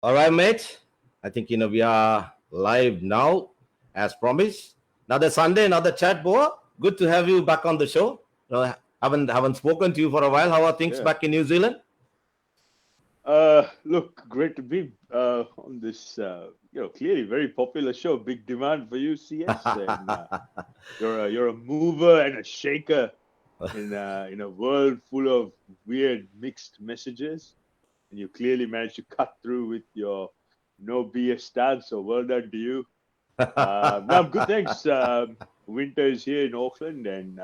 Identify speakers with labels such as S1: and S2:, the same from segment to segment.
S1: All right, mate. I think we are live now, as promised. Another Sunday, another chat, Boa. Good to have you back on the show. Haven't spoken to you for a while. How are things
S2: Yeah.
S1: back in New Zealand?
S2: Look, great to be on this, clearly very popular show. Big demand for you, CS, and you're a mover and a shaker in a world full of weird mixed messages, and you clearly managed to cut through with your no BS stance. So well done to you. No, good. Thanks. Winter is here in Auckland, and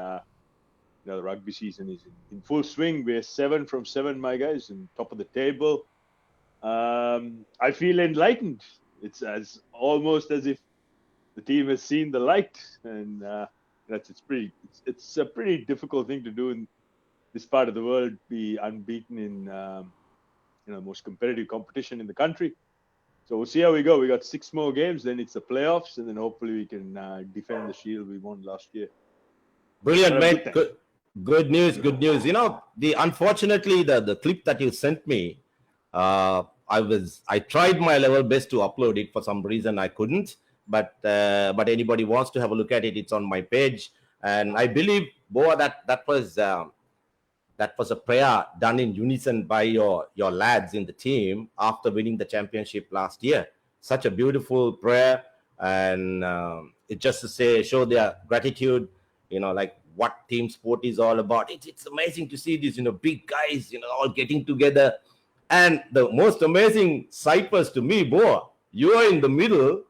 S2: the rugby season is in full swing. We're 7 from 7, my guys, and top of the table. I feel enlightened. It's as almost as if the team has seen the light, and it's a pretty difficult thing to do in this part of the world. Be unbeaten in the most competitive competition in the country. So we'll see how we go. We got 6 more games, then it's the playoffs, and then hopefully we can defend the shield we won last year.
S1: Brilliant,
S2: But I'm good,
S1: mate.
S2: thanks.
S1: Good news. Good news. Unfortunately the clip that you sent me, I tried my level best to upload it. For some reason I couldn't. But anybody wants to have a look at it, it's on my page. And I believe, Boa, that was a prayer done in unison by your lads in the team after winning the championship last year. Such a beautiful prayer, and it just to show their gratitude. Like what team sport is all about. It's amazing to see these big guys all getting together, and the most amazing sight was to me, Boa. You are in the middle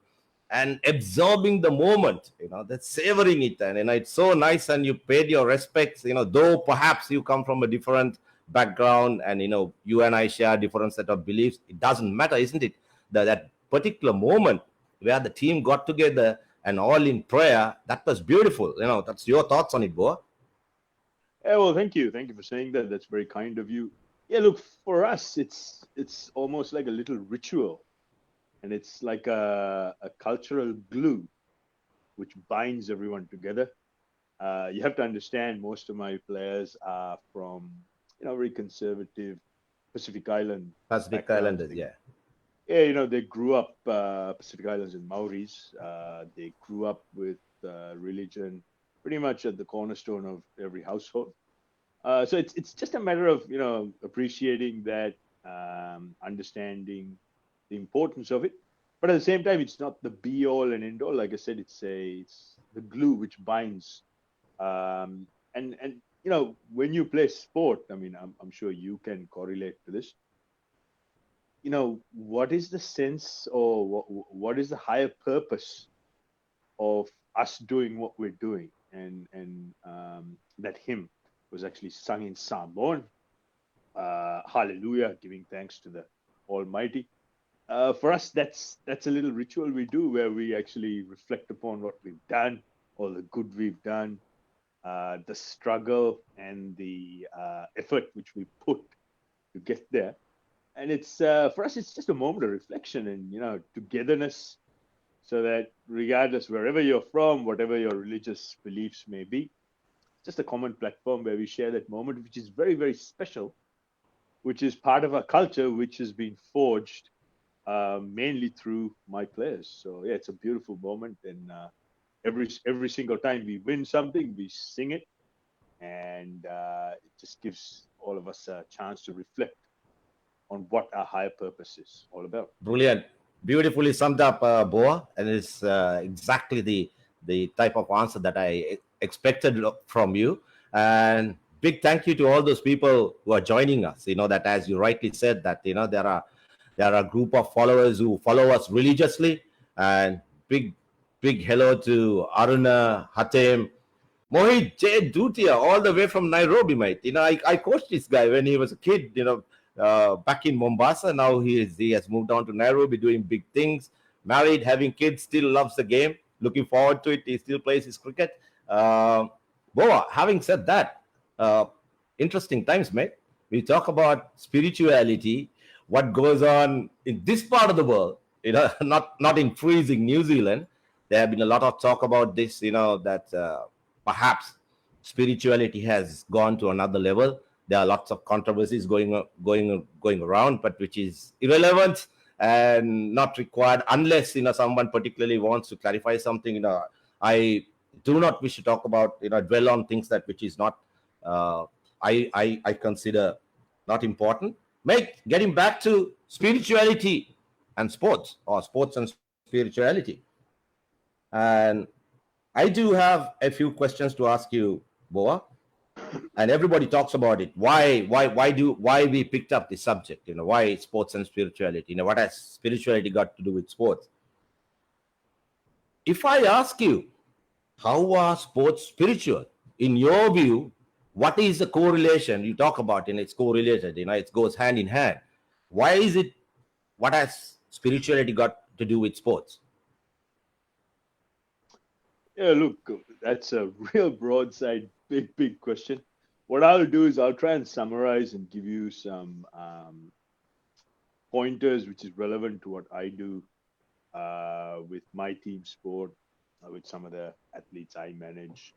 S1: and absorbing the moment, that's savoring it. And it's so nice, and you paid your respects, though perhaps you come from a different background, and you and I share different set of beliefs. It doesn't matter, isn't it? That particular moment where the team got together and all in prayer, that was beautiful. That's your thoughts on it, Boa.
S2: Yeah, well, thank you. Thank you for saying that. That's very kind of you. Yeah, look, for us, it's almost like a little ritual, and it's like a cultural glue which binds everyone together. You have to understand, most of my players are from very conservative Pacific Island
S1: Pacific
S2: backgrounds.
S1: Islanders, yeah.
S2: Yeah, they grew up Pacific Islands and Maoris. They grew up with religion pretty much at the cornerstone of every household. So it's just a matter of appreciating that, understanding the importance of it, but at the same time, it's not the be all and end all. Like I said, it's the glue which binds. And when you play sport, I mean, I'm sure you can correlate to this. What is the sense, or what is the higher purpose of us doing what we're doing? And that hymn was actually sung in Samoan. Hallelujah, giving thanks to the Almighty. For us, that's a little ritual we do, where we actually reflect upon what we've done, all the good we've done, the struggle and the effort which we put to get there. And it's for us, it's just a moment of reflection and togetherness, so that regardless wherever you're from, whatever your religious beliefs may be, just a common platform where we share that moment, which is very, very special, which is part of our culture, which has been forged mainly through my players. So yeah, it's a beautiful moment, and every single time we win something, we sing it, and it just gives all of us a chance to reflect on what our higher purpose is all about.
S1: Brilliant. Beautifully summed up, Boa. And it's exactly the type of answer that I expected from you. And big thank you to all those people who are joining us. That, as you rightly said, that there are a group of followers who follow us religiously. And big hello to Aruna, Hatem, Mohit J. Dutia, all the way from Nairobi, mate. I coached this guy when he was a kid, back in Mombasa. Now he has moved on to Nairobi, doing big things, married, having kids, still loves the game, looking forward to it. He still plays his cricket. Boa, having said that, uh, interesting times, mate. We talk about spirituality, what goes on in this part of the world, not in freezing New Zealand. There have been a lot of talk about this, that perhaps spirituality has gone to another level. There are lots of controversies going around, but which is irrelevant. and not required unless someone particularly wants to clarify something. I do not wish to talk about dwell on things that which is not uh, I consider not important. Getting back to spirituality and sports, or sports and spirituality, and I do have a few questions to ask you, Boa. And everybody talks about it. Why we picked up the subject? Why sports and spirituality? What has spirituality got to do with sports? If I ask you, how are sports spiritual in your view? What is the correlation you talk about? It's correlated. It goes hand in hand. Why is it? What has spirituality got to do with sports?
S2: Yeah, look, that's a real broadside, big question. What I'll do is I'll try and summarize and give you some pointers which is relevant to what I do with my team sport, with some of the athletes I manage,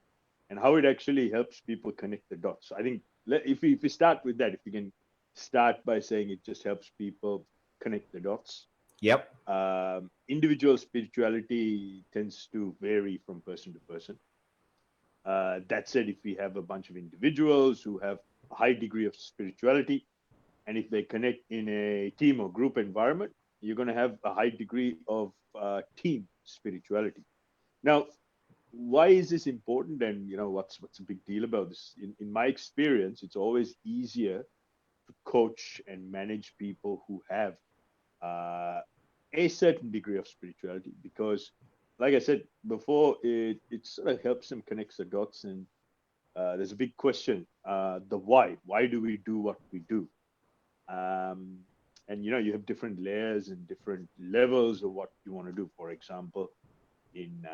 S2: and how it actually helps people connect the dots. So I think if we start with that, if we can start by saying it just helps people connect the dots.
S1: Yep.
S2: Individual spirituality tends to vary from person to person. That said, if we have a bunch of individuals who have a high degree of spirituality, and if they connect in a team or group environment, you're going to have a high degree of team spirituality. Now, why is this important? And what's a big deal about this? In my experience, it's always easier to coach and manage people who have a certain degree of spirituality, because, like I said before, it sort of helps them connect the dots. And there's a big question: the why. Why do we do what we do? And you have different layers and different levels of what you want to do. For example, in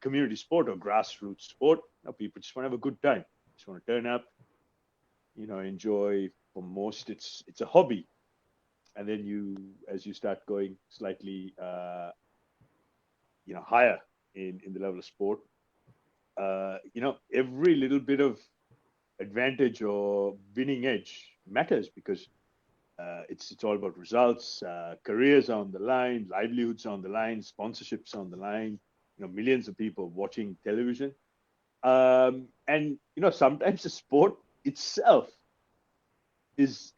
S2: community sport or grassroots sport, people just want to have a good time, just want to turn up, enjoy. For most, it's a hobby. And then as you start going slightly higher in the level of sport, every little bit of advantage or winning edge matters, because it's all about results. Careers are on the line, livelihoods are on the line, sponsorships are on the line. Millions of people watching television, and sometimes the sport itself is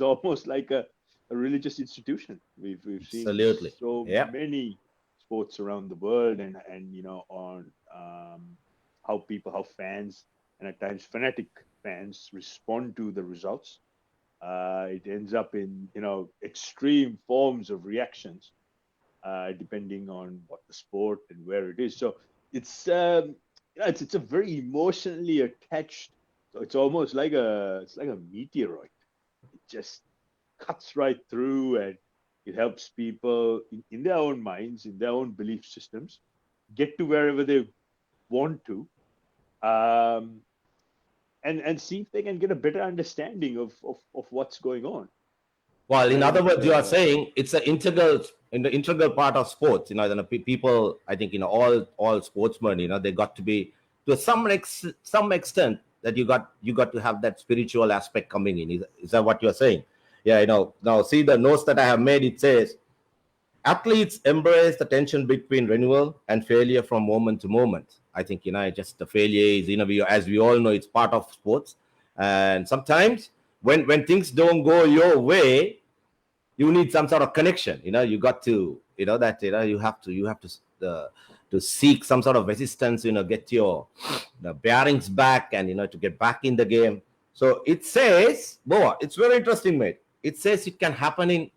S2: almost like a religious institution. We've seen
S1: Absolutely.
S2: so
S1: Yep.
S2: many sports around the world, and on how fans, and at times fanatic fans, respond to the results. It ends up in extreme forms of reactions, depending on what the sport and where it is. So it's it's a very emotionally attached. So it's almost like a meteoroid. It just cuts right through, and it helps people in their own minds, in their own belief systems, get to wherever they want to, and see if they can get a better understanding of what's going on.
S1: Well, in
S2: I
S1: other
S2: think
S1: words, you are saying it's an integral part of sports. People, I think, all sportsmen, they got to be to some extent that you got to have that spiritual aspect coming in. Is that what you're saying? Yeah, Now, see the notes that I have made. It says athletes embrace the tension between renewal and failure from moment to moment. I think just the failure is as we all know, it's part of sports, and sometimes when things don't go your way, you need some sort of connection. You got to that you have to seek some sort of resistance. Get your the bearings back, and to get back in the game. So it says, Boa, it's very interesting, mate. It says it can happen in,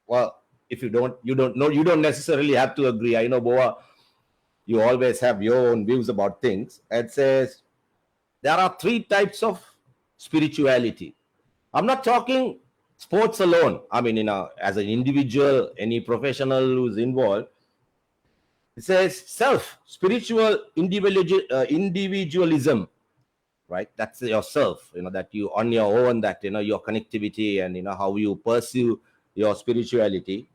S1: well, if you don't know, you don't necessarily have to agree. I know, Boa, you always have your own views about things. It says there are three types of spirituality. I'm not talking sports alone. I mean, as an individual, any professional who's involved, it says spiritual individualism, right? That's yourself, that you on your own, that, your connectivity, and, how you pursue your spirituality.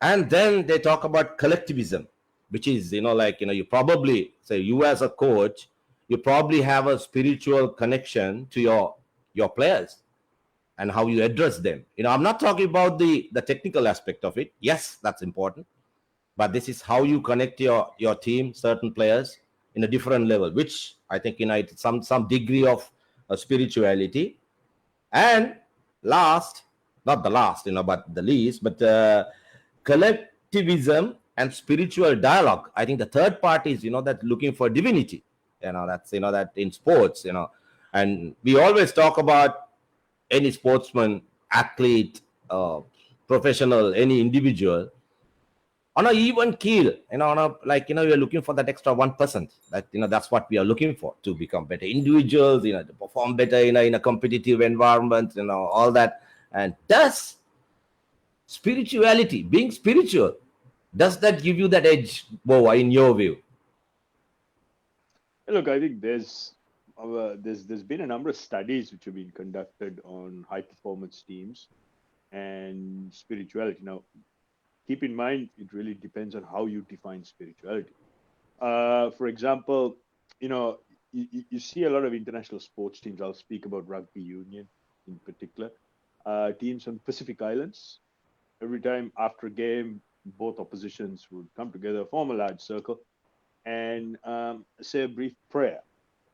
S1: And then they talk about collectivism, which is, you probably say, you as a coach, you probably have a spiritual connection to your players. and how you address them. I'm not talking about the technical aspect of it. Yes, that's important, but this is how you connect your team, certain players, in a different level, which I think it's some degree of spirituality. And last, not the last, but the least, but collectivism and spiritual dialogue. I think the third part is, that looking for divinity. That's, that in sports, and we always talk about any sportsman, athlete, professional, any individual on a even keel, on a, like, you're looking for that extra 1%. That, that's what we are looking for, to become better individuals, to perform better in a competitive environment, all that. And does spirituality, being spiritual, does that give you that edge, Boa, in your view?
S2: Look, I think there's been a number of studies which have been conducted on high performance teams and spirituality. Now, keep in mind, it really depends on how you define spirituality. For example, you see a lot of international sports teams. I'll speak about rugby union in particular. Teams on Pacific Islands. Every time after a game, both oppositions would come together, form a large circle, and say a brief prayer.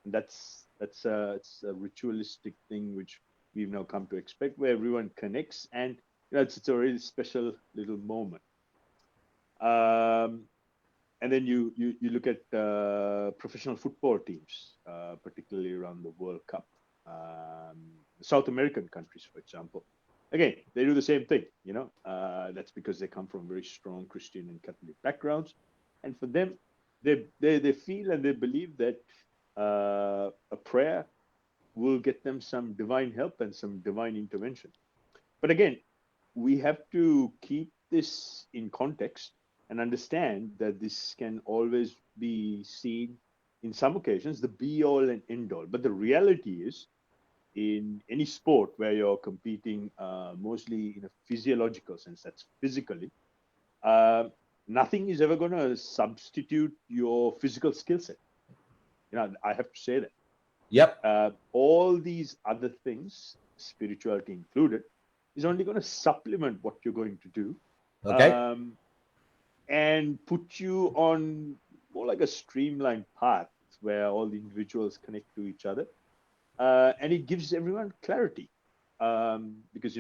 S2: And it's a ritualistic thing which we've now come to expect, where everyone connects, and it's a really special little moment. And then you look at professional football teams, particularly around the World Cup, South American countries, for example. Again, they do the same thing. That's because they come from very strong Christian and Catholic backgrounds, and for them, they feel and they believe that a prayer will get them some divine help and some divine intervention. But again, we have to keep this in context and understand that this can always be seen, in some occasions, the be-all and end-all. But the reality is, in any sport where you're competing mostly in a physiological sense, that's physically, nothing is ever going to substitute your physical skill set. I have to say that.
S1: Yep.
S2: All these other things, spirituality included, is only going to supplement what you're going to do.
S1: Okay.
S2: And put you on more like a streamlined path where all the individuals connect to each other. And it gives everyone clarity. Because,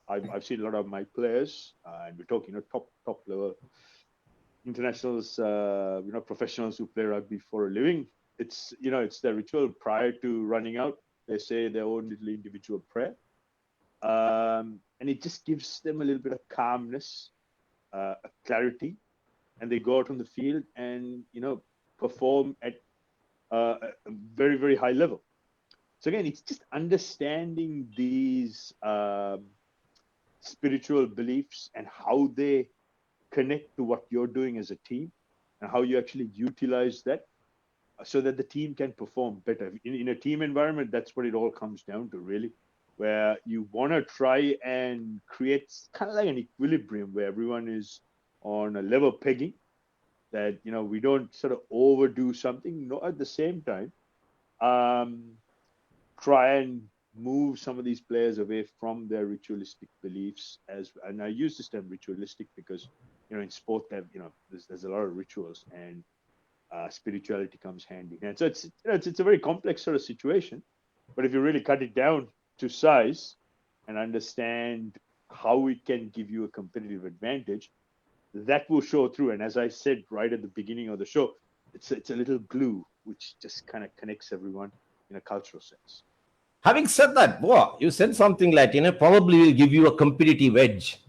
S2: I've seen a lot of my players, and we're talking top level internationals, professionals who play rugby for a living. It's their ritual prior to running out. They say their own little individual prayer. And it just gives them a little bit of calmness, a clarity, and they go out on the field and, perform at a very, very high level. So again, it's just understanding these spiritual beliefs and how they connect to what you're doing as a team, and how you actually utilize that so that the team can perform better. In a team environment, that's what it all comes down to, really, where you want to try and create kind of like an equilibrium where everyone is on a level pegging, that, we don't sort of overdo something, nor at the same time try and move some of these players away from their ritualistic beliefs. And I use this term ritualistic because, in sport, there's a lot of rituals, and spirituality comes hand in hand. So it's a very complex sort of situation. But if you really cut it down to size and understand how it can give you a competitive advantage, that will show through. And as I said right at the beginning of the show, it's a little glue which just kind of connects everyone in a cultural sense.
S1: Having said that, Boa, you said something like, probably will give you a competitive edge,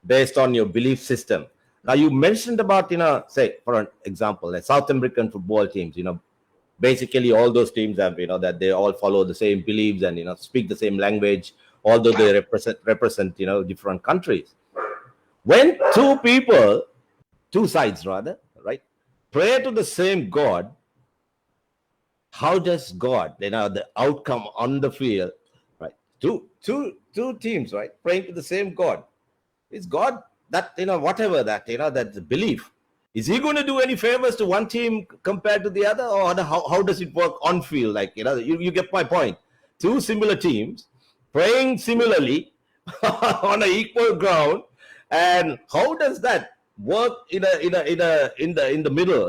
S1: based on your belief system. Now, you mentioned about, say, for an example, like South American football teams, basically all those teams have, that they all follow the same beliefs and, speak the same language, although they represent, different countries. When two sides rather, right, pray to the same God, how does God, the outcome on the field, right? Two teams, right, praying to the same God. Is God that, whatever that, that belief, is he going to do any favors to one team compared to the other, or how does it work on field? Like, you get my point. Two similar teams praying similarly on an equal ground. And how does that work in the middle?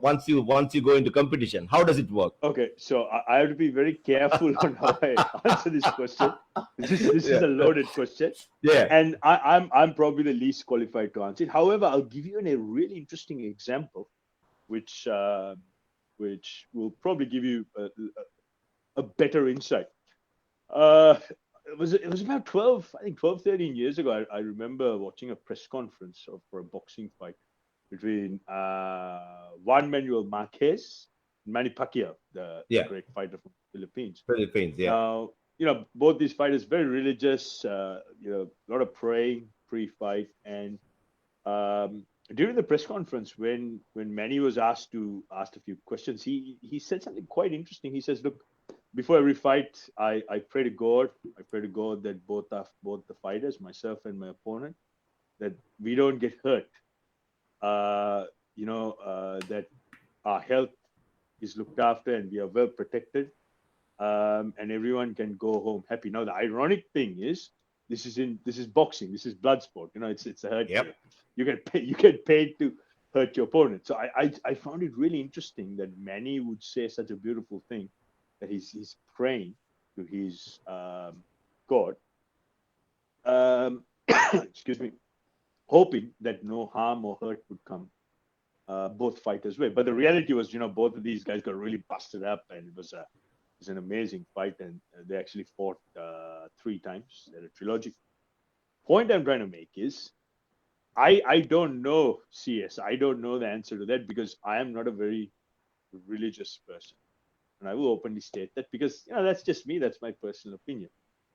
S1: Once you go into competition, how does it work?
S2: Okay, so I have to be very careful on how I answer this question. This is
S1: Yeah,
S2: a loaded question,
S1: yeah,
S2: and I'm probably the least qualified to answer it. However, I'll give you a really interesting example, which will probably give you a better insight. Uh, it was about 12, I think 12, 13 years ago. I remember watching a press conference for a boxing fight between Juan Manuel Marquez and Manny Pacquiao, the
S1: yeah.
S2: great fighter from the Philippines.
S1: Philippines, yeah,
S2: Now, both these fighters very religious. A lot of praying pre-fight, and during the press conference, when Manny was asked a few questions, he said something quite interesting. He says, "Look, before every fight, I pray to God. I pray to God that both the fighters, myself and my opponent, that we don't get hurt. That our health is looked after and we are well protected, and everyone can go home happy." Now, the ironic thing is, this is boxing. This is blood sport. It's a hurt.
S1: yep,
S2: You get paid to hurt your opponent. So I found it really interesting that Manny would say such a beautiful thing, that he's praying to his God, excuse me, hoping that no harm or hurt would come both fighters' way. But the reality was, both of these guys got really busted up, and it was an amazing fight, and they actually fought 3 times. They're a trilogy. Point I'm trying to make is, I don't know, CS. I don't know the answer to that, because I am not a very religious person. And I will openly state that, because that's just me. That's my personal opinion.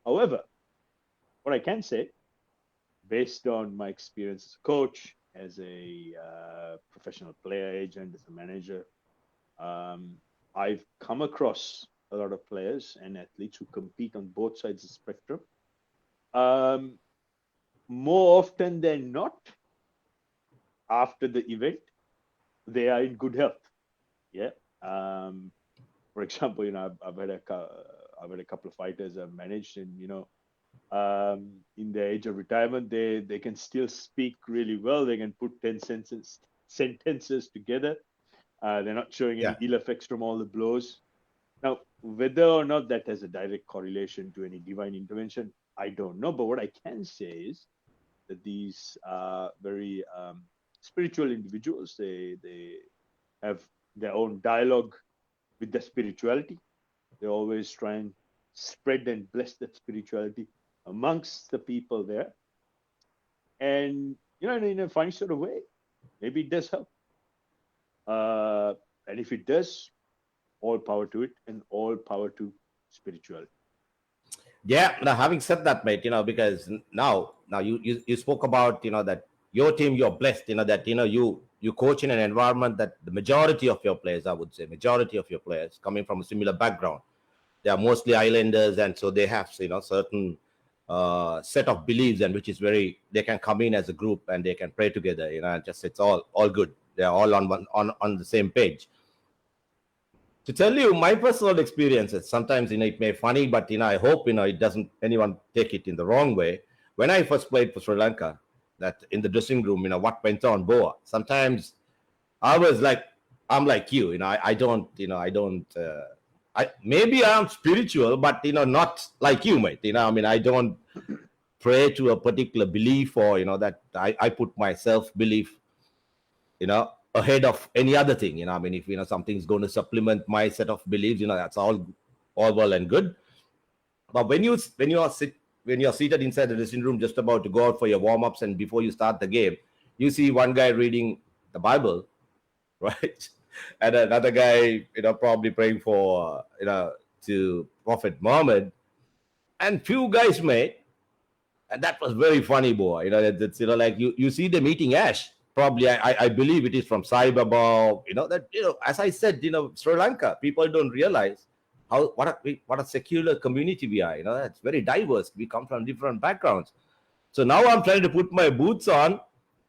S2: However, what I can say, based on my experience as a coach, as a professional player agent, as a manager, I've come across a lot of players and athletes who compete on both sides of the spectrum. More often than not, after the event, they are in good health. Yeah. For example, I've had a couple of fighters I've managed, and in the age of retirement, they can still speak really well. They can put 10 sentences together. They're not showing any
S1: yeah.
S2: ill effects from all the blows. Now, whether or not that has a direct correlation to any divine intervention, I don't know. But what I can say is that these very spiritual individuals, they have their own dialogue with the spirituality. They always try and spread and bless that spirituality amongst the people there. And, in a funny sort of way, maybe it does help. And if it does, all power to it, and all power to spirituality.
S1: Yeah, now having said that, mate, because now you spoke about that your team, you're blessed, that you coach in an environment that the majority of your players, I would say, majority of your players coming from a similar background. They are mostly islanders, and so they have certain set of beliefs, and which is they can come in as a group and they can pray together. And just it's all good. They're all on the same page. To tell you my personal experiences, sometimes it may be funny, but I hope it doesn't anyone take it in the wrong way. When I first played for Sri Lanka, that in the dressing room, what went on, Boa. Sometimes I was like, I'm like you, I don't, maybe I'm spiritual, but not like you, mate. I don't pray to a particular belief, or that I put my self belief ahead of any other thing. If something's going to supplement my set of beliefs, that's all well and good. But when you're seated inside the dressing room, just about to go out for your warm-ups, and before you start the game, you see one guy reading the Bible, right? And another guy, probably praying for to Prophet Muhammad, and few guys, mate. And that was very funny, boy. That's like you see them eating ash. Probably, I believe it is from Sai Baba. That as I said, Sri Lanka, people don't realize what a secular community we are. It's very diverse. We come from different backgrounds. So now I'm trying to put my boots on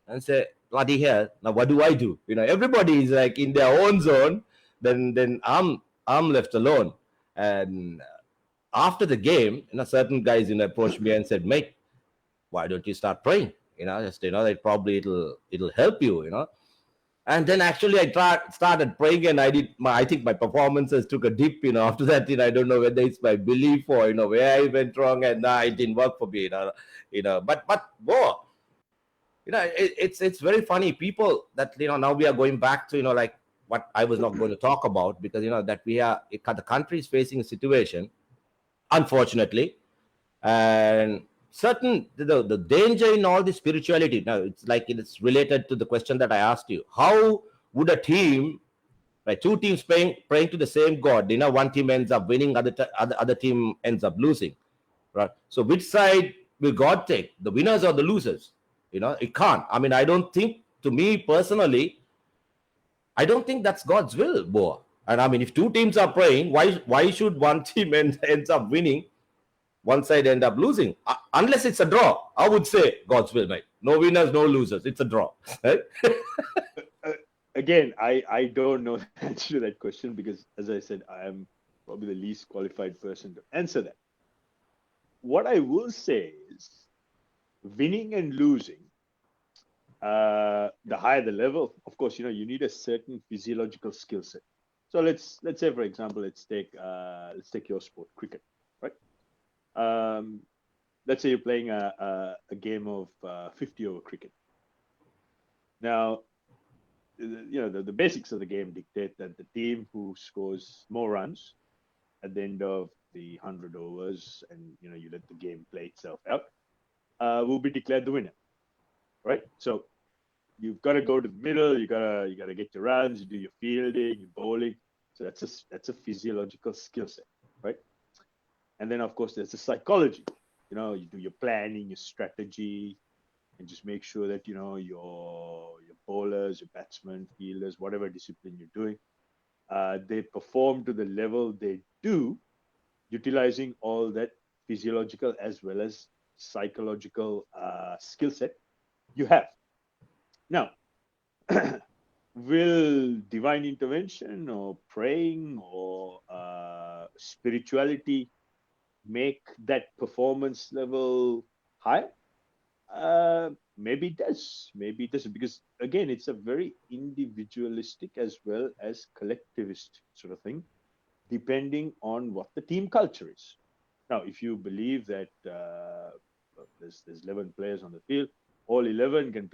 S1: and say, bloody hell, now what do I do? Everybody is like in their own zone. Then I'm left alone, and after the game, certain guys, approached me and said, "Mate, why don't you start praying? Just that probably it'll help you. And then actually I started praying, and I think my performances took a dip. After that, I don't know whether it's my belief or where I went wrong, and it didn't work for me. But whoa, it's very funny. People that now we are going back to like what I was not going to talk about, because that the country is facing a situation, unfortunately, and certain the danger in all the spirituality. Now it's like it's related to the question that I asked you. How would a team, right, two teams praying to the same god, one team ends up winning, other team ends up losing, right? So which side will God take, the winners or the losers? It can't. I mean, I don't think, to me personally, I don't think that's God's will, Boa. And I mean, if two teams are praying, why should one team ends up winning, one side end up losing? Unless it's a draw, I would say God's will, mate. No winners, no losers. It's a draw. Right?
S2: Again, I don't know the answer to that question, because, as I said, I am probably the least qualified person to answer that. What I will say is, winning and losing, the higher the level, of course, you need a certain physiological skill set. So let's say, for example, let's take your sport, cricket, right? Let's say you're playing a game of 50 over cricket. Now, the basics of the game dictate that the team who scores more runs at the end of the 100 overs, and you let the game play itself out, will be declared the winner, right? So you've got to go to the middle. You gotta get your runs. You do your fielding, your bowling. So that's a physiological skill set, right? And then, of course, there's the psychology. You do your planning, your strategy, and just make sure that your bowlers, your batsmen, fielders, whatever discipline you're doing, they perform to the level they do, utilizing all that physiological as well as psychological skill set you have. Now, will divine intervention or praying or spirituality make that performance level higher? Maybe it does. Maybe it doesn't. Because, again, it's a very individualistic as well as collectivist sort of thing, depending on what the team culture is. Now, if you believe that there's 11 players on the field, all 11 can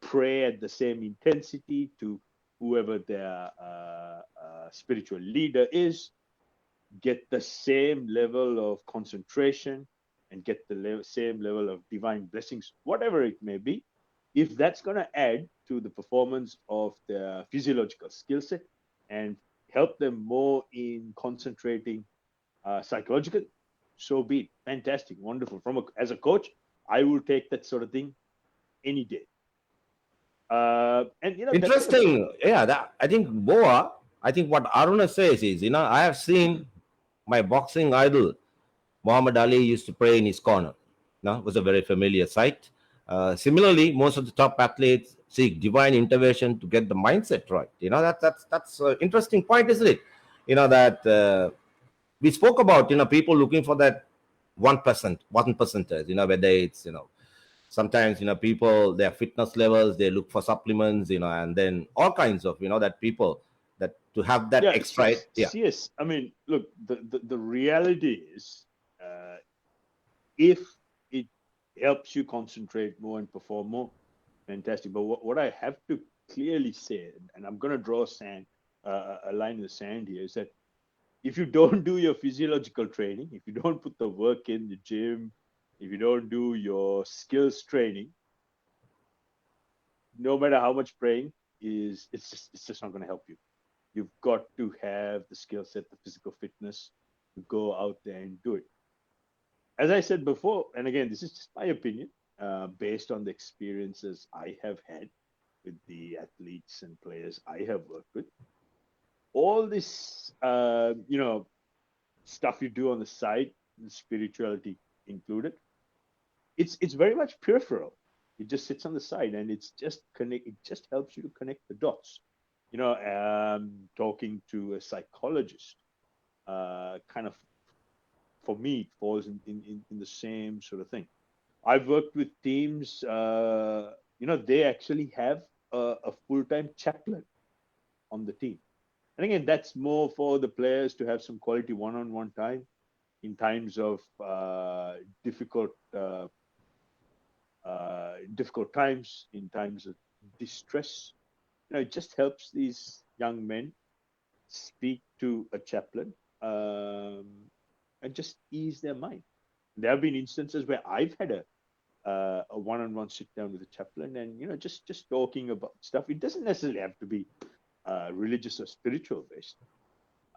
S2: pray at the same intensity to whoever their spiritual leader is, get the same level of concentration, and get the same level of divine blessings, whatever it may be, if that's going to add to the performance of their physiological skill set and help them more in concentrating psychologically, so be it. Fantastic, wonderful. As a coach, I will take that sort of thing any day. And
S1: Interesting. Yeah, I think Boa, I think what Aruna says is, I have seen my boxing idol, Muhammad Ali, used to pray in his corner. It was a very familiar sight. Similarly, most of the top athletes seek divine intervention to get the mindset right. That's an interesting point, isn't it? That we spoke about, people looking for that 1%, 1%ers, whether it's, sometimes, people, their fitness levels, they look for supplements, and then all kinds of, that people that to have that extra. Yeah.
S2: Yes. I mean, look, the reality is, if it helps you concentrate more and perform more, fantastic. But what I have to clearly say, and I'm going to draw a line in the sand here, is that if you don't do your physiological training, if you don't put the work in the gym, if you don't do your skills training, no matter how much praying it's just not going to help you. You've got to have the skill set, the physical fitness to go out there and do it. As I said before, and again, this is just my opinion, based on the experiences I have had with the athletes and players I have worked with. All this, stuff you do on the side, spirituality included, it's very much peripheral. It just sits on the side, and it just helps you to connect the dots. Talking to a psychologist, kind of for me, it falls in the same sort of thing. I've worked with teams, they actually have a full-time chaplain on the team. And again, that's more for the players to have some quality one-on-one time in times of difficult times, in times of distress. It just helps these young men speak to a chaplain and just ease their mind. There have been instances where I've had a one-on-one sit down with a chaplain, and just talking about stuff. It doesn't necessarily have to be religious or spiritual based,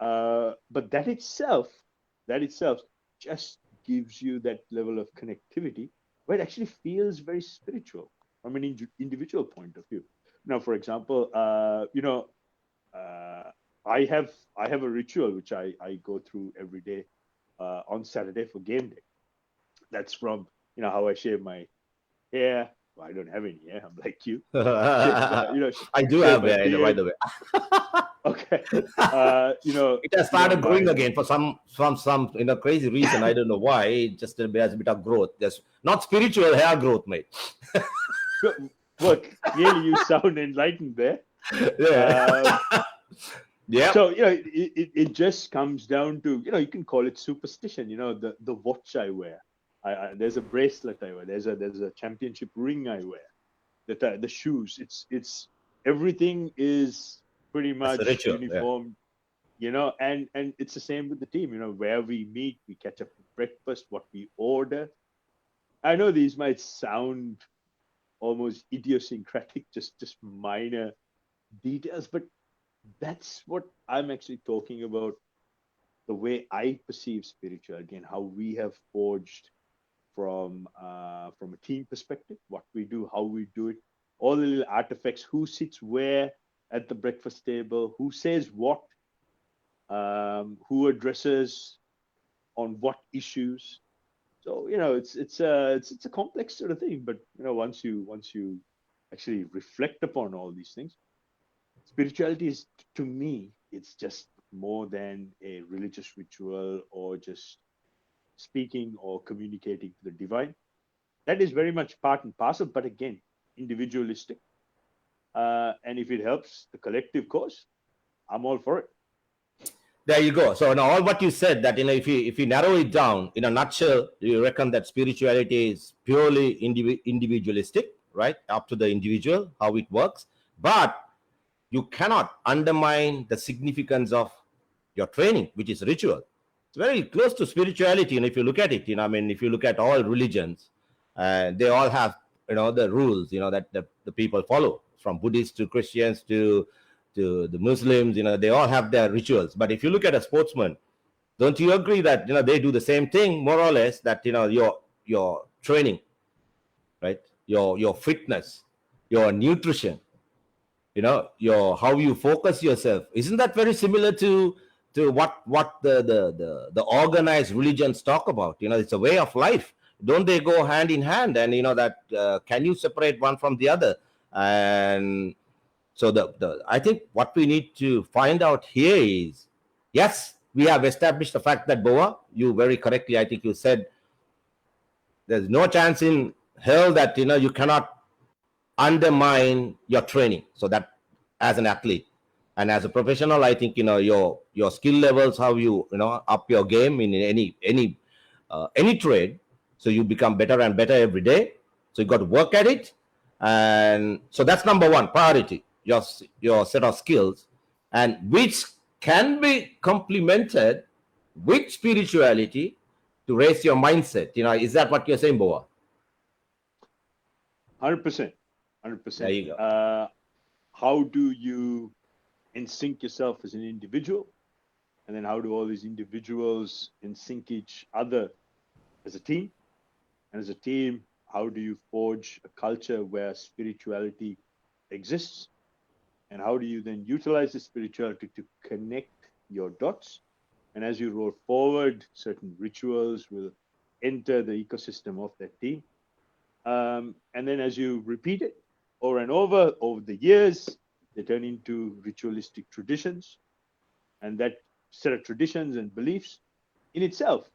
S2: but that itself just gives you that level of connectivity where it actually feels very spiritual from an individual point of view. Now, for example, I have a ritual which I go through every day on Saturday for game day. That's from how I shave my hair. Well, I don't have any hair. I'm like you.
S1: I do
S2: shave
S1: have
S2: my
S1: hair, by
S2: beard.
S1: the way.
S2: Okay.
S1: It has started growing
S2: my
S1: again for some crazy reason. I don't know why. It just has a bit of growth. There's not spiritual hair growth, mate.
S2: Well, clearly you sound enlightened there.
S1: Yeah. Yeah.
S2: So it just comes down to you can call it superstition. The watch I wear. There's a bracelet I wear. There's a championship ring I wear. The shoes. It's everything is pretty much
S1: That's a ritual,
S2: uniform. And it's the same with the team. Where we meet, we catch up for breakfast, what we order. I know these might sound almost idiosyncratic, just minor details, but that's what I'm actually talking about. The way I perceive spirituality and how we have forged from a team perspective, what we do, how we do it, all the little artifacts, who sits where at the breakfast table, who says what, who addresses on what issues. So it's a complex sort of thing. But once you actually reflect upon all these things, spirituality is, to me, it's just more than a religious ritual or just speaking or communicating to the divine. That is very much part and parcel, but again, individualistic. And if it helps the collective cause, I'm all for it.
S1: There you go. So now all what you said, that if you narrow it down in a nutshell, you reckon that spirituality is purely individualistic, right? Up to the individual, how it works. But you cannot undermine the significance of your training, which is ritual. It's very close to spirituality. And if you look at it, if you look at all religions, they all have, the rules, that the people follow, from Buddhists to Christians to the Muslims, they all have their rituals. But if you look at a sportsman, don't you agree that, they do the same thing, more or less, that, your training, right? Your fitness, your nutrition, your how you focus yourself, isn't that very similar to what the organized religions talk about? It's a way of life. Don't they go hand in hand? And that can you separate one from the other? And so I think what we need to find out here is, yes, we have established the fact that, Boa, you very correctly, I think you said, there's no chance in hell that you cannot undermine your training. So that, as an athlete and as a professional, I think your skill levels, how you up your game in any trade, so you become better and better every day. So you got to work at it. And so that's number one priority, your set of skills, and which can be complemented with spirituality to raise your mindset. Is that what you're saying, Boa?
S2: 100%. 100%.
S1: There you go.
S2: How do you sync yourself as an individual? And then how do all these individuals sync each other as a team? And as a team, how do you forge a culture where spirituality exists? And how do you then utilize the spirituality to connect your dots? And as you roll forward, certain rituals will enter the ecosystem of that team. And then as you repeat it over and over the years, they turn into ritualistic traditions. And that set of traditions and beliefs in itself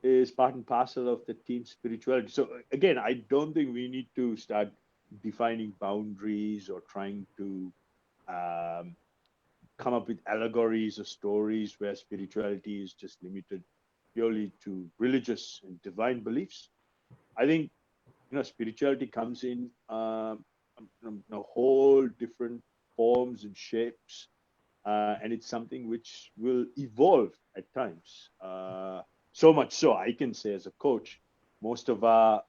S2: is part and parcel of the team spirituality. So again, I don't think we need to start defining boundaries or trying to um, come up with allegories or stories where spirituality is just limited purely to religious and divine beliefs. I think spirituality comes in a whole different forms and shapes, and it's something which will evolve at times. So much so, I can say as a coach, most of our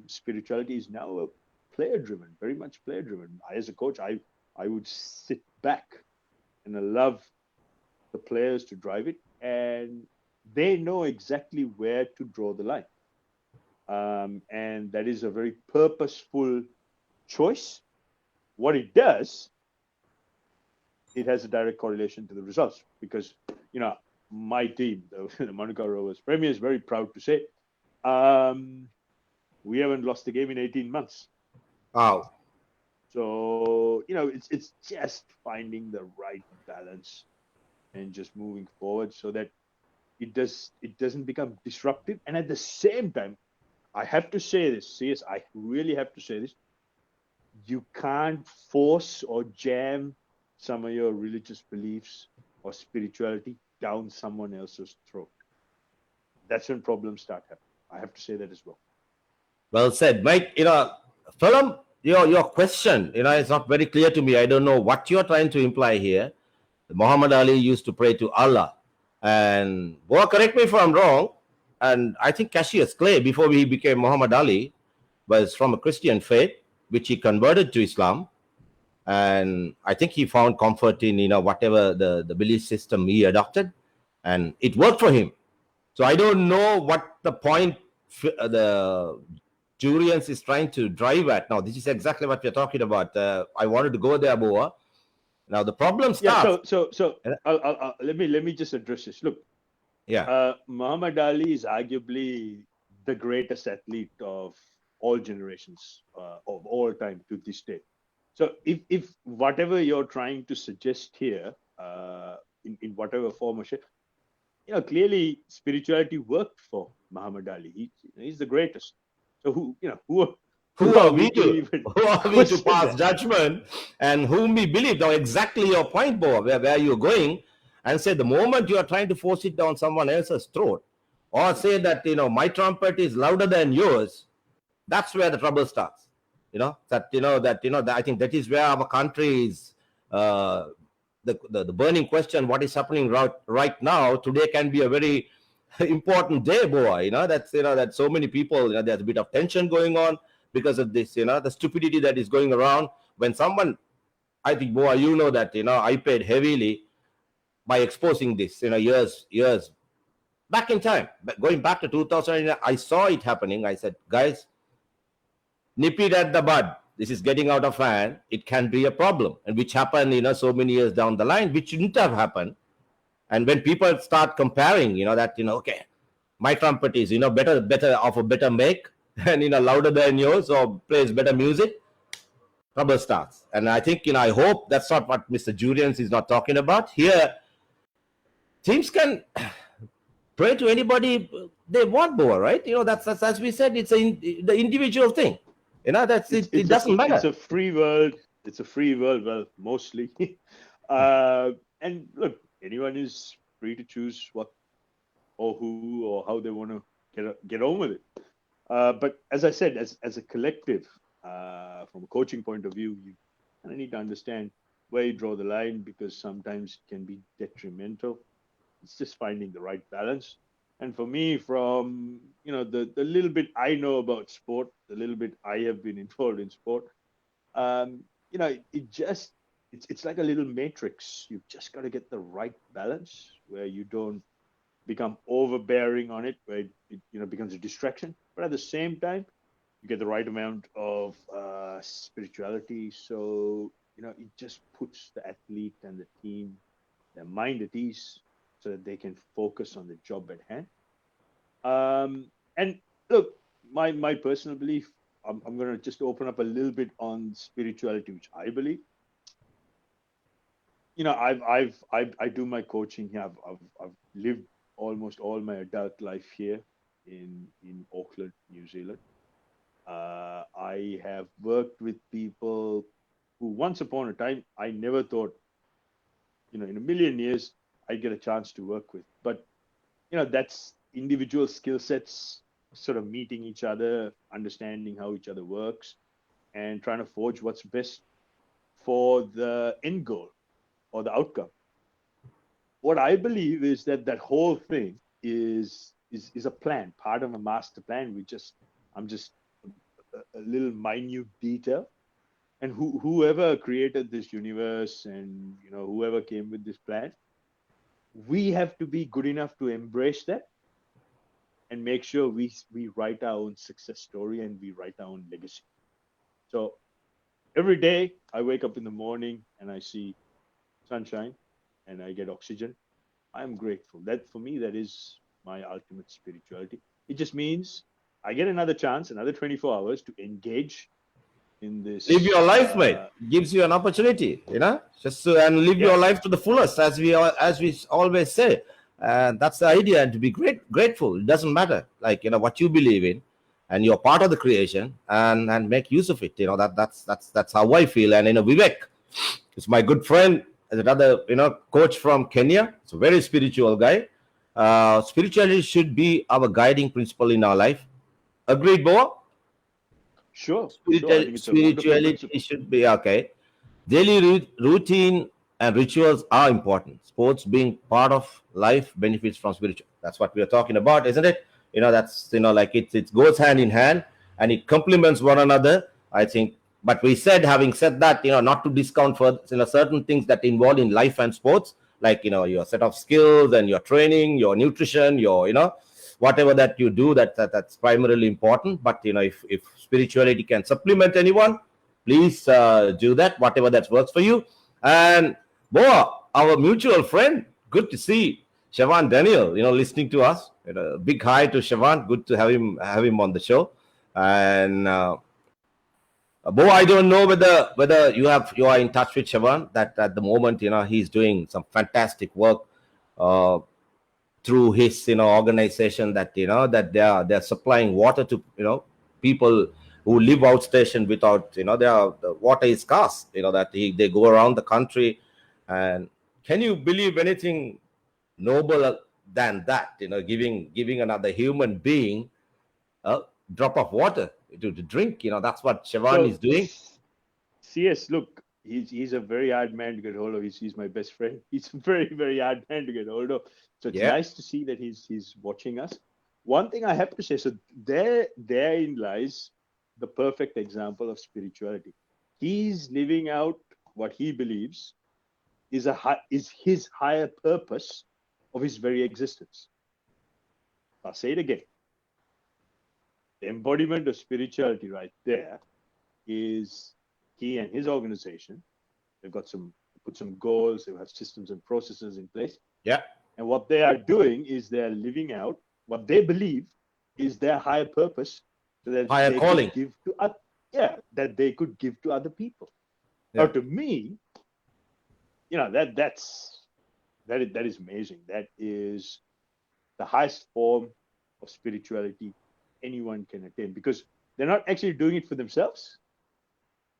S2: spirituality is now player driven, very much player driven. As a coach, I would sit back and allow the players to drive it, and they know exactly where to draw the line. And that is a very purposeful choice. What it does, it has a direct correlation to the results because, my team, the Monaco Rovers Premier, is very proud to say we haven't lost a game in 18 months.
S1: Wow.
S2: So, it's just finding the right balance and just moving forward so that it doesn't become disruptive. And at the same time, I have to say this, CS, I really have to say this. You can't force or jam some of your religious beliefs or spirituality down someone else's throat. That's when problems start happening. I have to say that as well.
S1: Well said, Mike. Phelim, your question, is not very clear to me. I don't know what you're trying to imply here. Muhammad Ali used to pray to Allah. And, well, correct me if I'm wrong. And I think Cassius Clay, before he became Muhammad Ali, was from a Christian faith, which he converted to Islam. And I think he found comfort in, whatever the belief system he adopted. And it worked for him. So I don't know what the point the Jurians is trying to drive at. Now, this is exactly what we're talking about. I wanted to go there, Boa. Now, the problem starts.
S2: Yeah, so let me just address this. Look, Muhammad Ali is arguably the greatest athlete of all generations, of all time to this day. So if whatever you're trying to suggest here, in whatever form or shape, clearly spirituality worked for Muhammad Ali. He's the greatest. So who
S1: are
S2: are
S1: we
S2: we to
S1: to
S2: even
S1: who are we to pass
S2: that?
S1: judgment and whom we believe? Now, exactly your point, Boa, where you're going, and say the moment you are trying to force it down someone else's throat, or say that my trumpet is louder than yours, that's where the trouble starts. I think that is where our country is. The burning question, what is happening right now today, can be a very important day, Boa. That so many people, there's a bit of tension going on because of this, the stupidity that is going around. When someone, I think, Boa, that I paid heavily by exposing this, years back in time, going back to 2000. I saw it happening. I said, guys, nip it at the bud. This is getting out of hand. It can be a problem, and which happened, so many years down the line, which shouldn't have happened. And when people start comparing, okay, my trumpet is, better of a better make, and louder than yours, or plays better music, trouble starts. And I think, I hope that's not what Mr. Julians is not talking about here. Teams can pray to anybody they want, Boa, right? That's as we said, it's the individual thing. That's it. It doesn't matter.
S2: It's a free world. It's a free world. Well, mostly. And look, anyone is free to choose what or who or how they want to get on with it. But as I said, as a collective, from a coaching point of view, you kind of need to understand where you draw the line, because sometimes it can be detrimental. It's just finding the right balance. And for me, from the little bit I know about sport, the little bit I have been involved in sport, it's like a little matrix. You've just got to get the right balance where you don't become overbearing on it, where it becomes a distraction. But at the same time, you get the right amount of spirituality. So it just puts the athlete and the team, their mind at ease, so that they can focus on the job at hand. And look, my personal belief, I'm going to just open up a little bit on spirituality, which I believe. I do my coaching here. I've lived almost all my adult life here. in Auckland, New Zealand. I have worked with people who once upon a time I never thought, in a million years I'd get a chance to work with. But that's individual skill sets sort of meeting each other, understanding how each other works, and trying to forge what's best for the end goal or the outcome. What I believe is that whole thing is a plan, part of a master plan. I'm just a little minute detail, and whoever created this universe, and whoever came with this plan, we have to be good enough to embrace that and make sure we write our own success story and we write our own legacy. So every day I wake up in the morning and I see sunshine and I get oxygen. I'm grateful. That, for me, that is my ultimate spirituality. It just means I get another chance, another 24 hours to engage in this.
S1: Live your life, mate. Gives you an opportunity, just to, and live your life to the fullest, as we always say. And that's the idea, and to be grateful. It doesn't matter, what you believe in, and you're part of the creation, and make use of it. That's how I feel. And Vivek is my good friend, as another coach from Kenya. It's a very spiritual guy. Spirituality should be our guiding principle in our life. Agreed, Boa?
S2: Sure.
S1: Spirituality should be okay. Daily routine and rituals are important. Sports being part of life benefits from spiritual. That's what we are talking about, isn't it? That's it goes hand in hand and it complements one another, I think. But having said that, not to discount for certain things that involve in life and sports, like your set of skills and your training, your nutrition, your whatever that you do, that's primarily important. But if spirituality can supplement anyone, please do that, whatever that works for you. And Boa, our mutual friend, good to see Siobhan Daniel, listening to us. Big hi to Siobhan. Good to have him on the show. And Bo, I don't know whether you are in touch with Siobhan. That at the moment, he's doing some fantastic work through his organization. That that they're supplying water to people who live outstation without the water is scarce. That they go around the country. And can you believe anything nobler than that? Giving another human being a drop of water to drink. That's what Siobhan is doing.
S2: CS, look, he's a very hard man to get hold of. He's my best friend. He's a very, very hard man to get hold of. So it's nice to see that he's watching us. One thing I have to say, so therein lies the perfect example of spirituality. He's living out what he believes is his higher purpose of his very existence. I'll say it again. The embodiment of spirituality right there is he and his organization. They've got put some goals, they have systems and processes in place.
S1: Yeah.
S2: And what they are doing is they're living out what they believe is their higher purpose, so that
S1: higher
S2: they
S1: calling.
S2: could give to that they could give to other people.
S1: Yeah.
S2: Now, to me, that is amazing. That is the highest form of spirituality anyone can attain, because they're not actually doing it for themselves.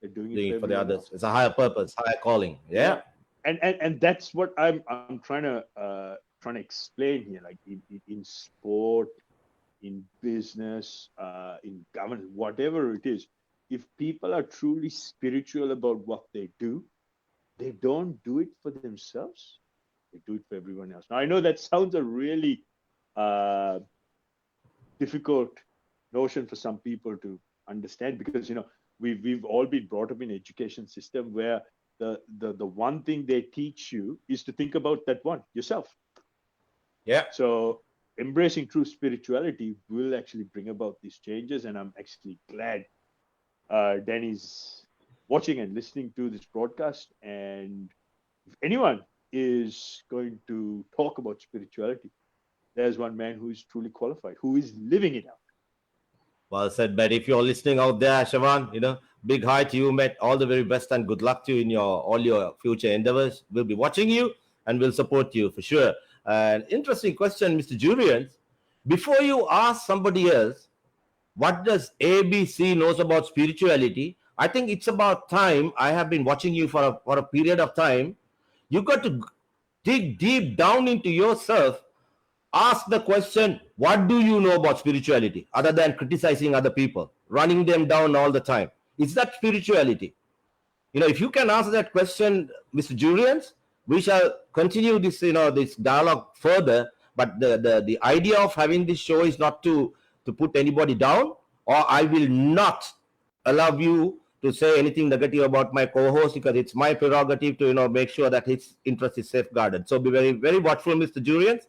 S2: They're doing it
S1: for the others. Else. It's a higher purpose, higher calling. Yeah.
S2: And that's what I'm trying to explain here. Like in sport, in business, in governance, whatever it is, if people are truly spiritual about what they do, they don't do it for themselves. They do it for everyone else. Now, I know that sounds a really difficult notion for some people to understand, because we've all been brought up in an education system where the one thing they teach you is to think about that one yourself.
S1: Yeah.
S2: So embracing true spirituality will actually bring about these changes, and I'm actually glad Danny's watching and listening to this broadcast. And if anyone is going to talk about spirituality, there's one man who is truly qualified, who is living it out.
S1: Well said, mate. If you're listening out there, Siobhan, big hi to you, mate. All the very best and good luck to you in all your future endeavors. We'll be watching you and we'll support you for sure. An interesting question, Mr. Jurian. before you ask somebody else, what does ABC knows about spirituality? I think it's about time. I have been watching you for a period of time. You got to dig deep down into yourself. Ask the question, what do you know about spirituality other than criticizing other people, running them down all the time? Is that spirituality? If you can answer that question, Mr. Julians, we shall continue this, this dialogue further. But the idea of having this show is not to put anybody down, or I will not allow you to say anything negative about my co-host, because it's my prerogative to make sure that his interest is safeguarded. So be very, very watchful, Mr. Julians,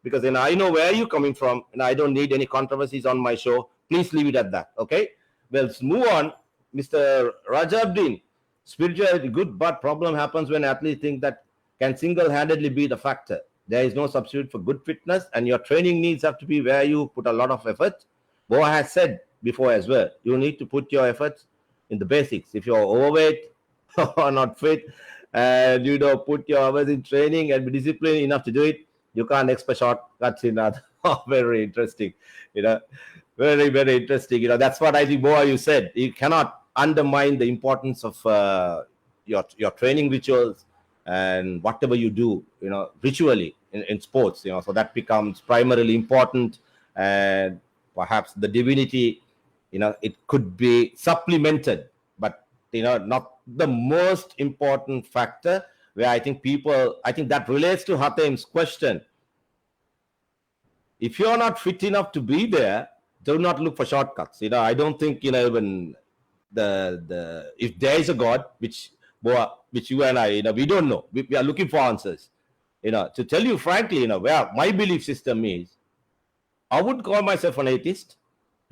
S1: because then I know where you're coming from, and I don't need any controversies on my show. Please leave it at that. Okay. Well, let's move on. Mr. Rajabdin, spirituality good, but problem happens when athletes think that can single-handedly be the factor. There is no substitute for good fitness, and your training needs have to be where you put a lot of effort. Boa has said before as well, you need to put your efforts in the basics. If you're overweight or not fit, and put your hours in training and be disciplined enough to do it, you can't expect shortcuts in that. Very interesting, very, very interesting. That's what I think, Boa, you said. You cannot undermine the importance of your training rituals and whatever you do, ritually in sports, so that becomes primarily important. And perhaps the divinity, it could be supplemented, but not the most important factor. Where I think that relates to Hatem's question. If you're not fit enough to be there, do not look for shortcuts. I don't think even the if there is a God, which you and I, we don't know. We are looking for answers. To tell you frankly, where my belief system is, I would call myself an atheist.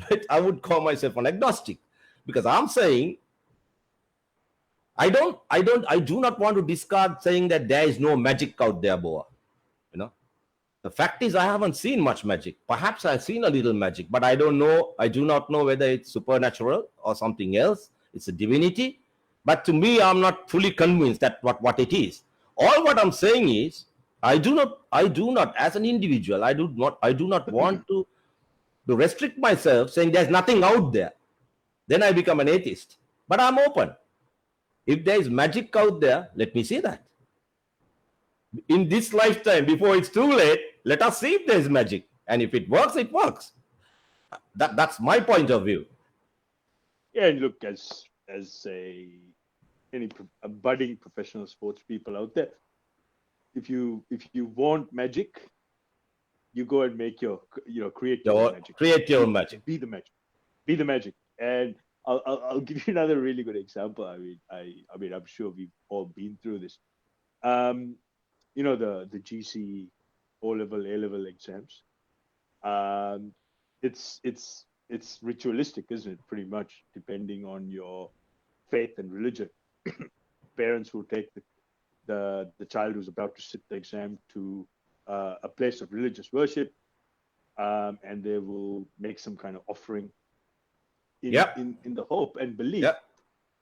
S1: Right? I would call myself an agnostic, because I'm saying I do not want to discard saying that there is no magic out there, Boa. The fact is, I haven't seen much magic. Perhaps I've seen a little magic, but I don't know. I do not know whether it's supernatural or something else. It's a divinity. But to me, I'm not fully convinced that what it is. All what I'm saying is, I do not, as an individual, I do not want to restrict myself saying there's nothing out there. Then I become an atheist. But I'm open. If there is magic out there, let me see that. In this lifetime, before it's too late, let us see if there's magic. And if it works, it works. That's my point of view.
S2: Yeah, and look, as any budding professional sports people out there, if you want magic, you go and make create your own magic.
S1: Create your own magic.
S2: Be the magic. Be the magic. And I'll give you another really good example. I mean, I'm sure we've all been through this. The GC O-level, A-level exams. It's ritualistic, isn't it? Pretty much, depending on your faith and religion. Parents will take the child who's about to sit the exam to a place of religious worship, and they will make some kind of offering in the hope and belief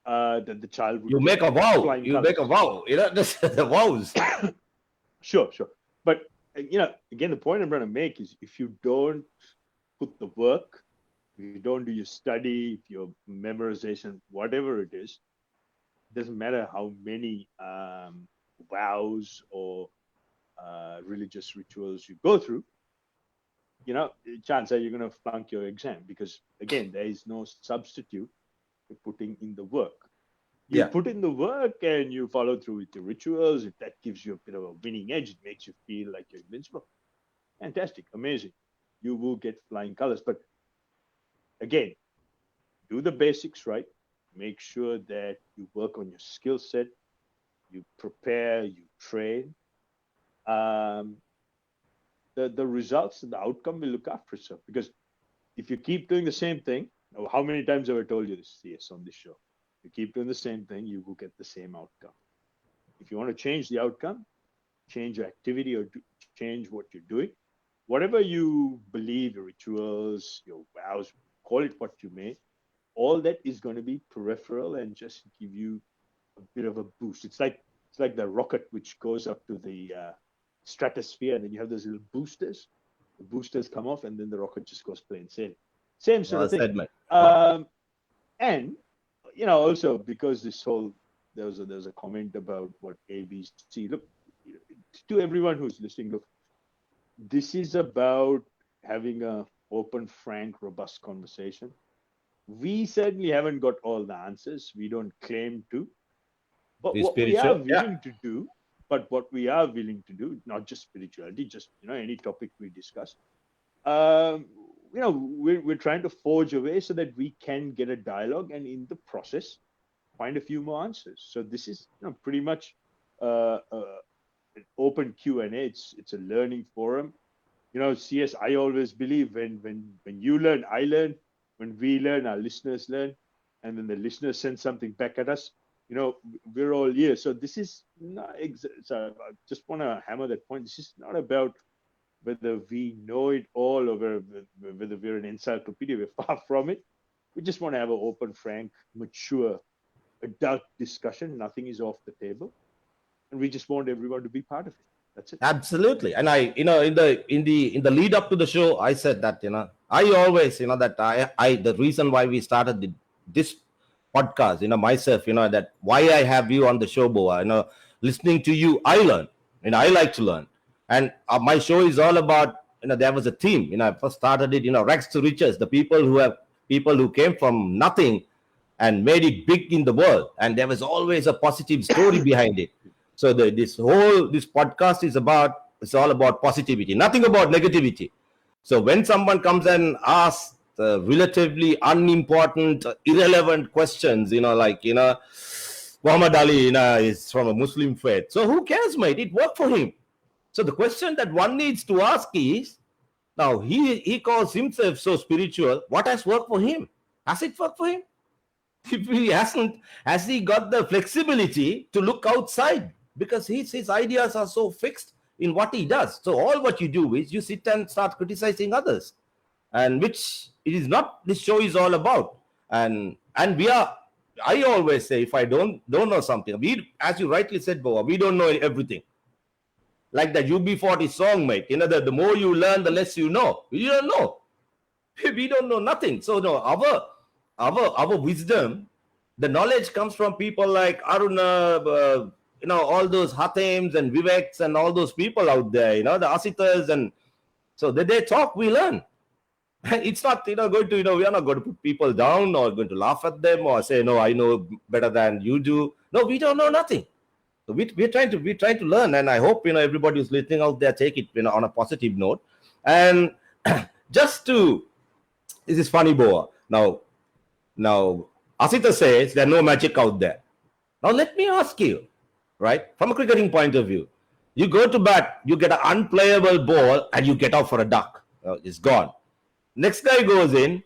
S2: that the child will.
S1: You make a vow. You make a vow. The vows.
S2: Sure. But again, the point I'm trying to make is, if you don't put the work, if you don't do your study, if your memorization, whatever it is, it doesn't matter how many vows or religious rituals you go through, chances are you're going to flunk your exam, because again, there is no substitute for putting in the work. You put in the work and you follow through with the rituals. If that gives you a bit of a winning edge, it makes you feel like you're invincible. Fantastic, amazing. You will get flying colors. But again, do the basics right. Make sure that you work on your skill set. You prepare, you train. The results and the outcome will look after itself. Because if you keep doing the same thing, how many times have I told you this, CS, on this show? You keep doing the same thing, you will get the same outcome. If you want to change the outcome, change your activity or change what you're doing. Whatever you believe, your rituals, your vows, call it what you may, all that is going to be peripheral and just give you a bit of a boost. It's like the rocket which goes up to the stratosphere, and then you have those little boosters. the boosters come off, and then the rocket just goes plain sailing. Same sort
S1: Well
S2: of thing.
S1: said, mate.
S2: And also because this whole there was a comment about what ABC. Look, to everyone who's listening, look, this is about having a open, frank, robust conversation. We certainly haven't got all the answers. We don't claim to. But
S1: Be
S2: what we are
S1: spiritual. Yeah.
S2: willing to do, but what we are willing to do, not just spirituality, just any topic we discuss, we're trying to forge a way so that we can get a dialogue, and in the process, find a few more answers. So this is pretty much an open Q&A. It's a learning forum. CS, I always believe when you learn, I learn. When we learn, our listeners learn, and then the listeners send something back at us. We're all here. So this is not. So I just want to hammer that point. This is not about whether we know it all or whether we're an encyclopedia. We're far from it. We just want to have an open, frank, mature, adult discussion. Nothing is off the table, and we just want everyone to be part of it. That's it.
S1: Absolutely. And I, in the lead up to the show, I said that, I always, that the reason why we started this podcast, myself, that why I have you on the show, Boa, listening to you, I learn, I like to learn. And my show is all about, there was a theme, I first started it, rags to riches, the people who came from nothing and made it big in the world. And there was always a positive story behind it. So this podcast is all about positivity, nothing about negativity. So when someone comes and asks relatively unimportant, irrelevant questions, like Muhammad Ali, is from a Muslim faith. So who cares, mate? It worked for him. So the question that one needs to ask is, now he calls himself so spiritual. What has worked for him? Has it worked for him? If he hasn't, has he got the flexibility to look outside? Because his ideas are so fixed in what he does. So all what you do is you sit and start criticizing others, and which it is not. This show is all about. And we are. I always say, if I don't know something, as you rightly said, Boa, we don't know everything. Like the UB40 song, mate. The more you learn, the less you know. We don't know. We don't know nothing. So no, our wisdom, the knowledge comes from people like Aruna, all those Hatems and Viveks and all those people out there, the Asitas, and so they talk, we learn. It's not, going to, we are not going to put people down or going to laugh at them or say, no, I know better than you do. No, we don't know nothing. So we're trying to learn, and I hope, everybody who's listening out there take it, on a positive note. And this is funny, Boa. Now, Asita says there's no magic out there. Now, let me ask you, right, from a cricketing point of view, you go to bat, you get an unplayable ball, and you get out for a duck. It's gone. Next guy goes in,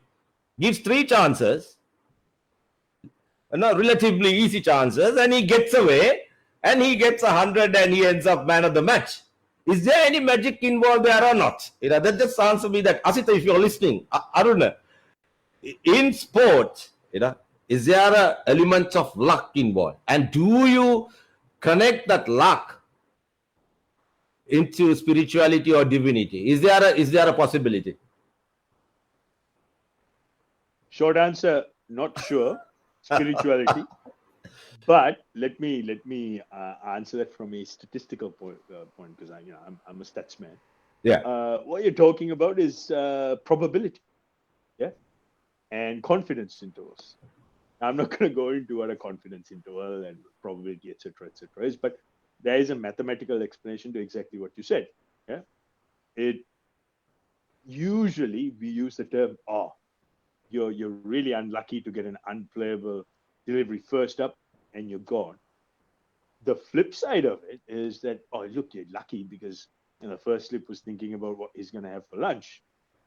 S1: gives 3 chances, relatively easy chances, and he gets away, and he gets 100, and he ends up man of the match. Is there any magic involved there or not? That just answer me that. Asita, if you're listening, Aruna, in sport, is there an element of luck involved? And do you connect that luck into spirituality or divinity? Is there a possibility?
S2: Short answer, not sure. Spirituality. But let me answer that from a statistical point, because I'm a stats man.
S1: Yeah.
S2: What you're talking about is probability, yeah, and confidence intervals. I'm not going to go into what a confidence interval and probability, etc., is, but there is a mathematical explanation to exactly what you said. Yeah, usually we use the term, you're really unlucky to get an unplayable delivery first up and you're gone. The flip side of it is that, look, you're lucky because the first slip was thinking about what he's going to have for lunch,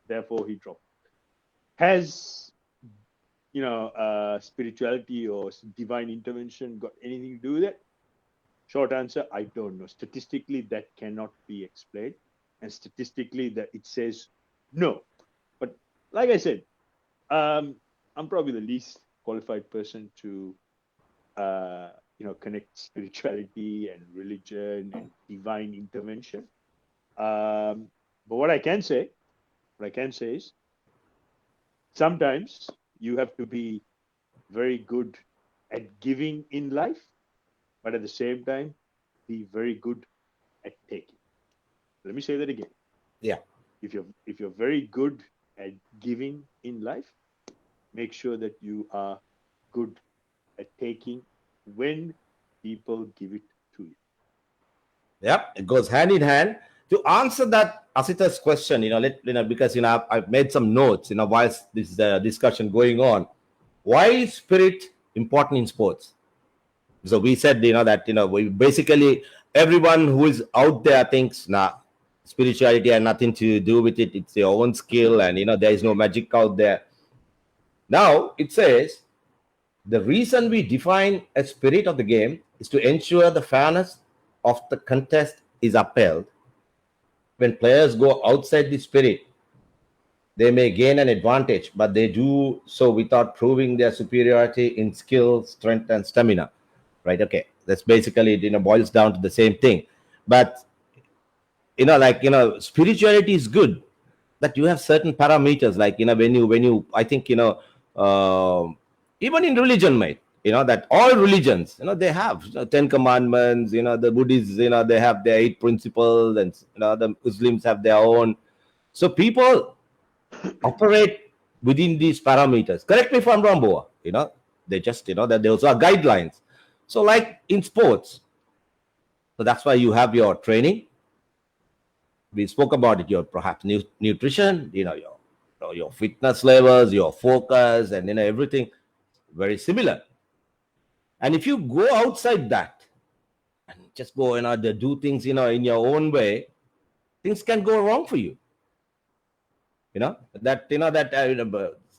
S2: therefore he dropped. Has spirituality or divine intervention got anything to do with it? Short answer, I don't know. Statistically, that cannot be explained, and statistically, that it says no. But like I said, I'm probably the least qualified person to connect spirituality and religion and divine intervention. But what I can say is sometimes you have to be very good at giving in life, but at the same time, be very good at taking. Let me say that again.
S1: Yeah.
S2: If you're very good at giving in life, make sure that you are good at taking when people give it to you.
S1: Yep, it goes hand in hand. To answer that Asita's question, because I've made some notes, whilst this discussion going on. Why is spirit important in sports? So we said, that we basically everyone who is out there thinks, nah, spirituality had nothing to do with it. It's your own skill, and there is no magic out there. Now it says the reason we define a spirit of the game is to ensure the fairness of the contest is upheld. When players go outside the spirit, they may gain an advantage, but they do so without proving their superiority in skill, strength, and stamina. Right? Okay, that's basically boils down to the same thing. But spirituality is good, that you have certain parameters, like when you I think even in religion, mate, that all religions, they have 10 commandments. The Buddhists, they have their 8 principles, and the Muslims have their own. So people operate within these parameters. Correct me if I'm wrong, Boa. They just that there also are guidelines. So like in sports, so that's why you have your training. We spoke about it. Your perhaps nutrition, your fitness levels, your focus, and everything very similar. And if you go outside that and just go do things in your own way, things can go wrong for you.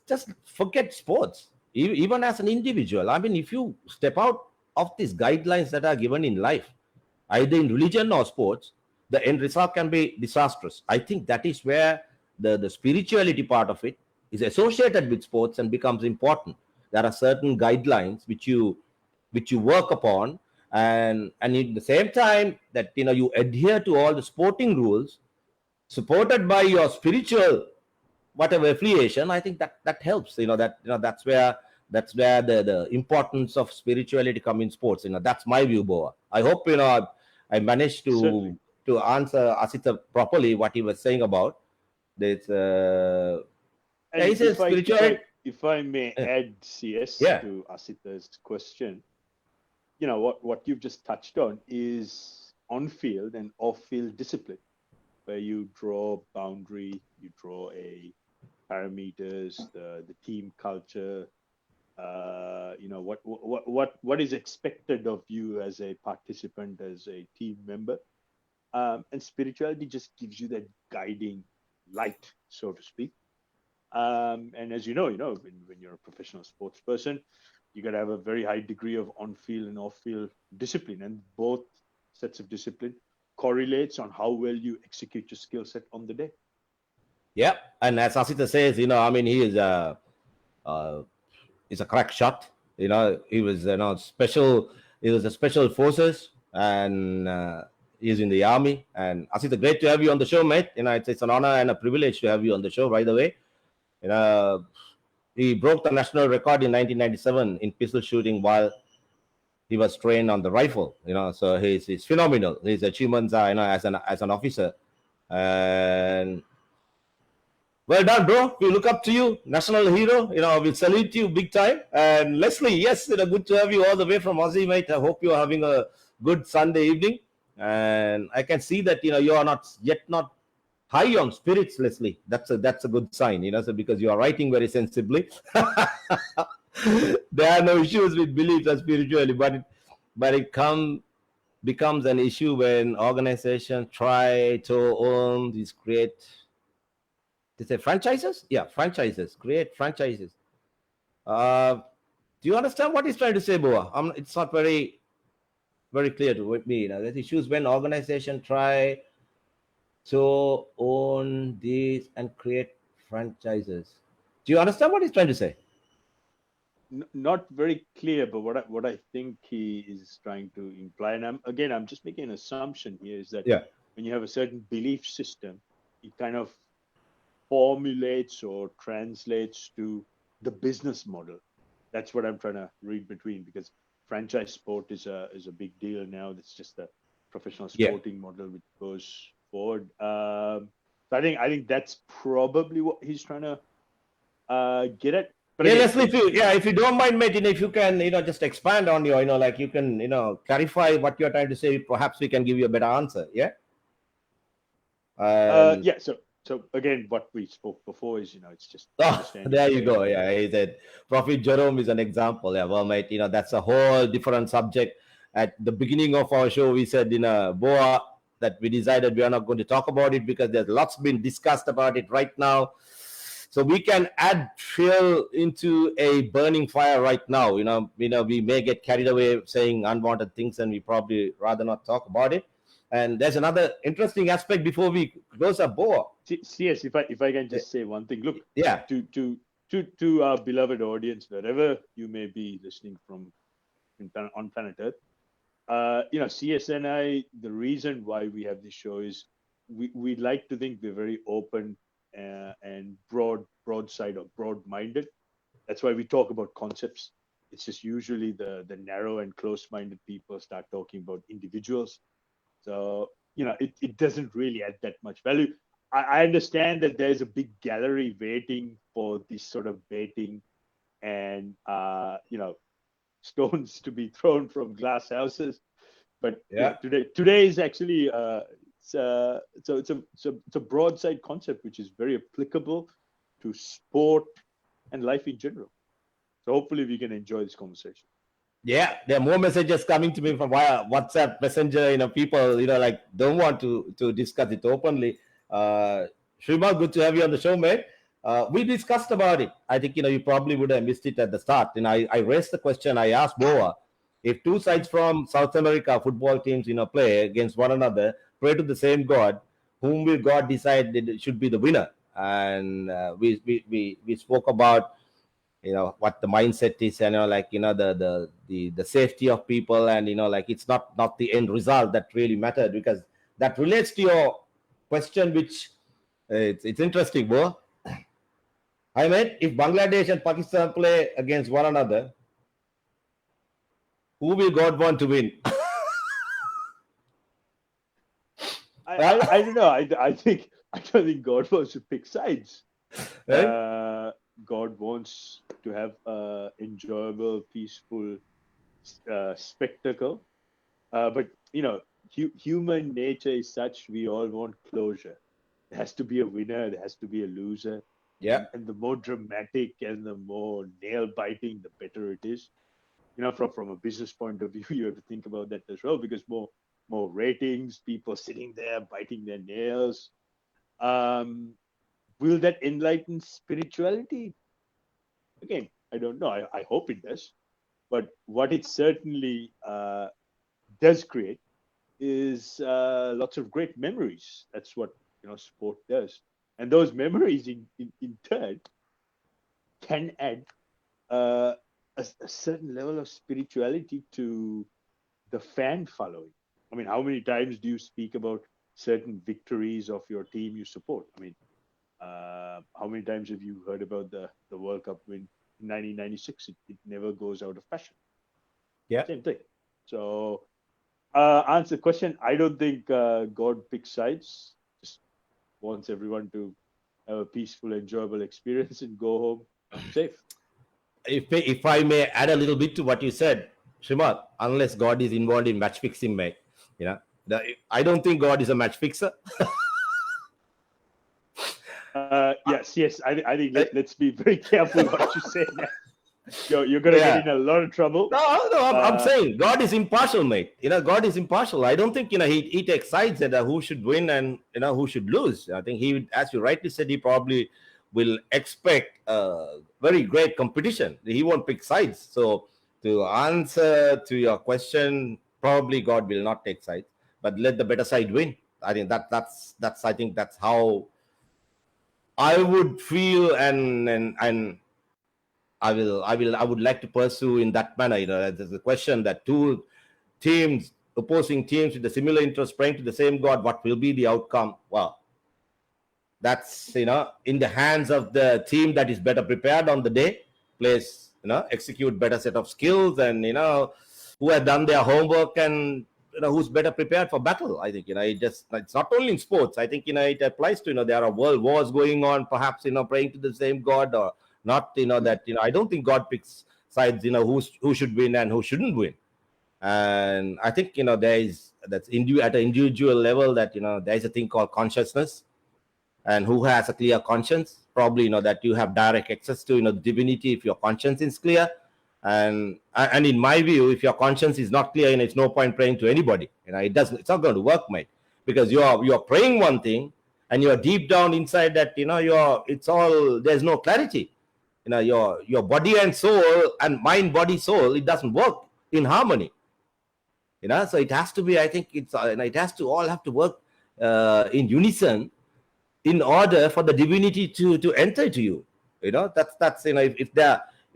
S1: Just forget sports. Even as an individual, I mean, if you step out of these guidelines that are given in life, either in religion or sports, the end result can be disastrous. I think that is where the spirituality part of it is associated with sports and becomes important. There are certain guidelines which you work upon, and at the same time that you adhere to all the sporting rules supported by your spiritual whatever affiliation. I think that helps. That's where the importance of spirituality come in sports. That's my view, Boa. I hope I managed
S2: Certainly.
S1: to answer Asita properly what he was saying about this. Yeah, he
S2: And
S1: says spirituality.
S2: if I may
S1: Yeah,
S2: add, CS,
S1: yeah,
S2: to Asita's question, what you've just touched on is on-field and off-field discipline, where you draw boundary, you draw a parameters, the team culture, what is expected of you as a participant, as a team member. And spirituality just gives you that guiding light, so to speak. And as when you're a professional sports person, you got to have a very high degree of on-field and off-field discipline, and both sets of discipline correlates on how well you execute your skill set on the day.
S1: yeah. And as Asita says, I mean, he is uh, he's a crack shot. He was special. He was a special forces, and he's in the army. And Asita, great to have you on the show, mate. It's an honor and a privilege to have you on the show. By the way, you know, he broke the national record in 1997 in pistol shooting while he was trained on the rifle. So he's phenomenal. His achievements are as an officer, and well done, bro. We look up to you, national hero. We salute you big time. And Leslie, yes, good to have you all the way from Aussie, mate. I hope you're having a good Sunday evening. And I can see that you are not high on spirits, Leslie. That's a good sign. So because you are writing very sensibly. There are no issues with beliefs and spirituality, but it becomes an issue when organizations try to own these great, they say franchises? Yeah, franchises. Create franchises. Uh, do you understand what he's trying to say, Boa? It's not very, very clear to me. There's issues when organizations try to own these and create franchises. Do you understand what he's trying to say?
S2: Not very clear, but what I think he is trying to imply, and I'm just making an assumption here, is that
S1: Yeah.
S2: when you have a certain belief system, kind of formulates or translates to the business model. That's what I'm trying to read between, because franchise sport is a big deal now. That's just the professional
S1: Yeah.
S2: sporting model which goes forward. So I think that's probably what he's trying to get at. But
S1: Yeah,
S2: again,
S1: Leslie, if you don't mind, mate, if you can, just expand on your, like you can, clarify what you're trying to say. Perhaps we can give you a better answer. Yeah.
S2: yeah. So again, what we spoke before is, it's just understanding.
S1: There you go. Yeah, he said Prophet Jerome is an example. Yeah, well, mate, that's a whole different subject. At the beginning of our show, we said in Boa that we decided we are not going to talk about it because there's lots been discussed about it right now. So we can add fuel into a burning fire right now. We may get carried away saying unwanted things, and we probably rather not talk about it. And there's another interesting aspect before we close up Boa.
S2: CS, if I can just say one thing, look,
S1: yeah,
S2: to our beloved audience, wherever you may be listening from on planet Earth, CS and I, the reason why we have this show is we like to think we're very open and broadside or broad-minded. That's why we talk about concepts. It's just usually the narrow and close-minded people start talking about individuals. So, it doesn't really add that much value. I understand that there's a big gallery waiting for this sort of baiting and, stones to be thrown from glass houses. But today is actually, it's a broadside concept, which is very applicable to sport and life in general. So hopefully we can enjoy this conversation.
S1: Yeah, there are more messages coming to me from via WhatsApp Messenger. People, like don't want to discuss it openly. Shrima, good to have you on the show, mate. We discussed about it. I think you probably would have missed it at the start. And I raised the question. I asked Boa, if two sides from South America football teams, play against one another, pray to the same God, whom will God decide that should be the winner? And we spoke about what the mindset is, and the safety of people, and it's not the end result that really mattered, because that relates to your question, which it's interesting, bro. I mean, if Bangladesh and Pakistan play against one another, who will God want to win?
S2: I don't know. I don't think God wants to pick sides.
S1: Right?
S2: God wants to have enjoyable, peaceful spectacle. But human nature is such, we all want closure. There has to be a winner, there has to be a loser.
S1: Yeah.
S2: And the more dramatic and the more nail biting, the better it is. From a business point of view, you have to think about that as well, because more ratings, people sitting there biting their nails. Will that enlighten spirituality? Again, I don't know. I hope it does. But what it certainly does create is lots of great memories. That's what sport does. And those memories in turn can add a certain level of spirituality to the fan following. I mean, how many times do you speak about certain victories of your team you support? I mean, how many times have you heard about the World Cup win in 1996? It never goes out of fashion.
S1: Yeah.
S2: Same thing. So, answer the question. I don't think God picks sides. Just wants everyone to have a peaceful, enjoyable experience and go home safe.
S1: If I may add a little bit to what you said, Srimad, unless God is involved in match fixing, mate, I don't think God is a match fixer.
S2: Yes. I think let's be very careful what you say now. You're going to get in a lot of trouble.
S1: No, I'm saying God is impartial, mate. God is impartial. I don't think, he takes sides and who should win and, who should lose. I think he, as you rightly said, he probably will expect very great competition. He won't pick sides. So to answer to your question, probably God will not take sides, but let the better side win. I think that's I think that's how I would feel, and I would like to pursue in that manner. There's a question that two opposing teams with a similar interest praying to the same God, what will be the outcome? Well, that's, in the hands of the team that is better prepared on the day, plays, execute better set of skills, and who have done their homework, and who's better prepared for battle. I think it's not only in sports. I think it applies to there are world wars going on, perhaps praying to the same God or not. That I don't think God picks sides. Who should win and who shouldn't win. And I think there is at an individual level that there is a thing called consciousness, and who has a clear conscience, probably that you have direct access to divinity if your conscience is clear. And in my view, if your conscience is not clear, it's no point praying to anybody. It's not going to work, mate, because you're praying one thing, and you're deep down inside that there's no clarity. Your body and soul, and mind, body, soul, it doesn't work in harmony. So it has to be, I think it has to all have to work in unison, in order for the divinity to enter to you. That's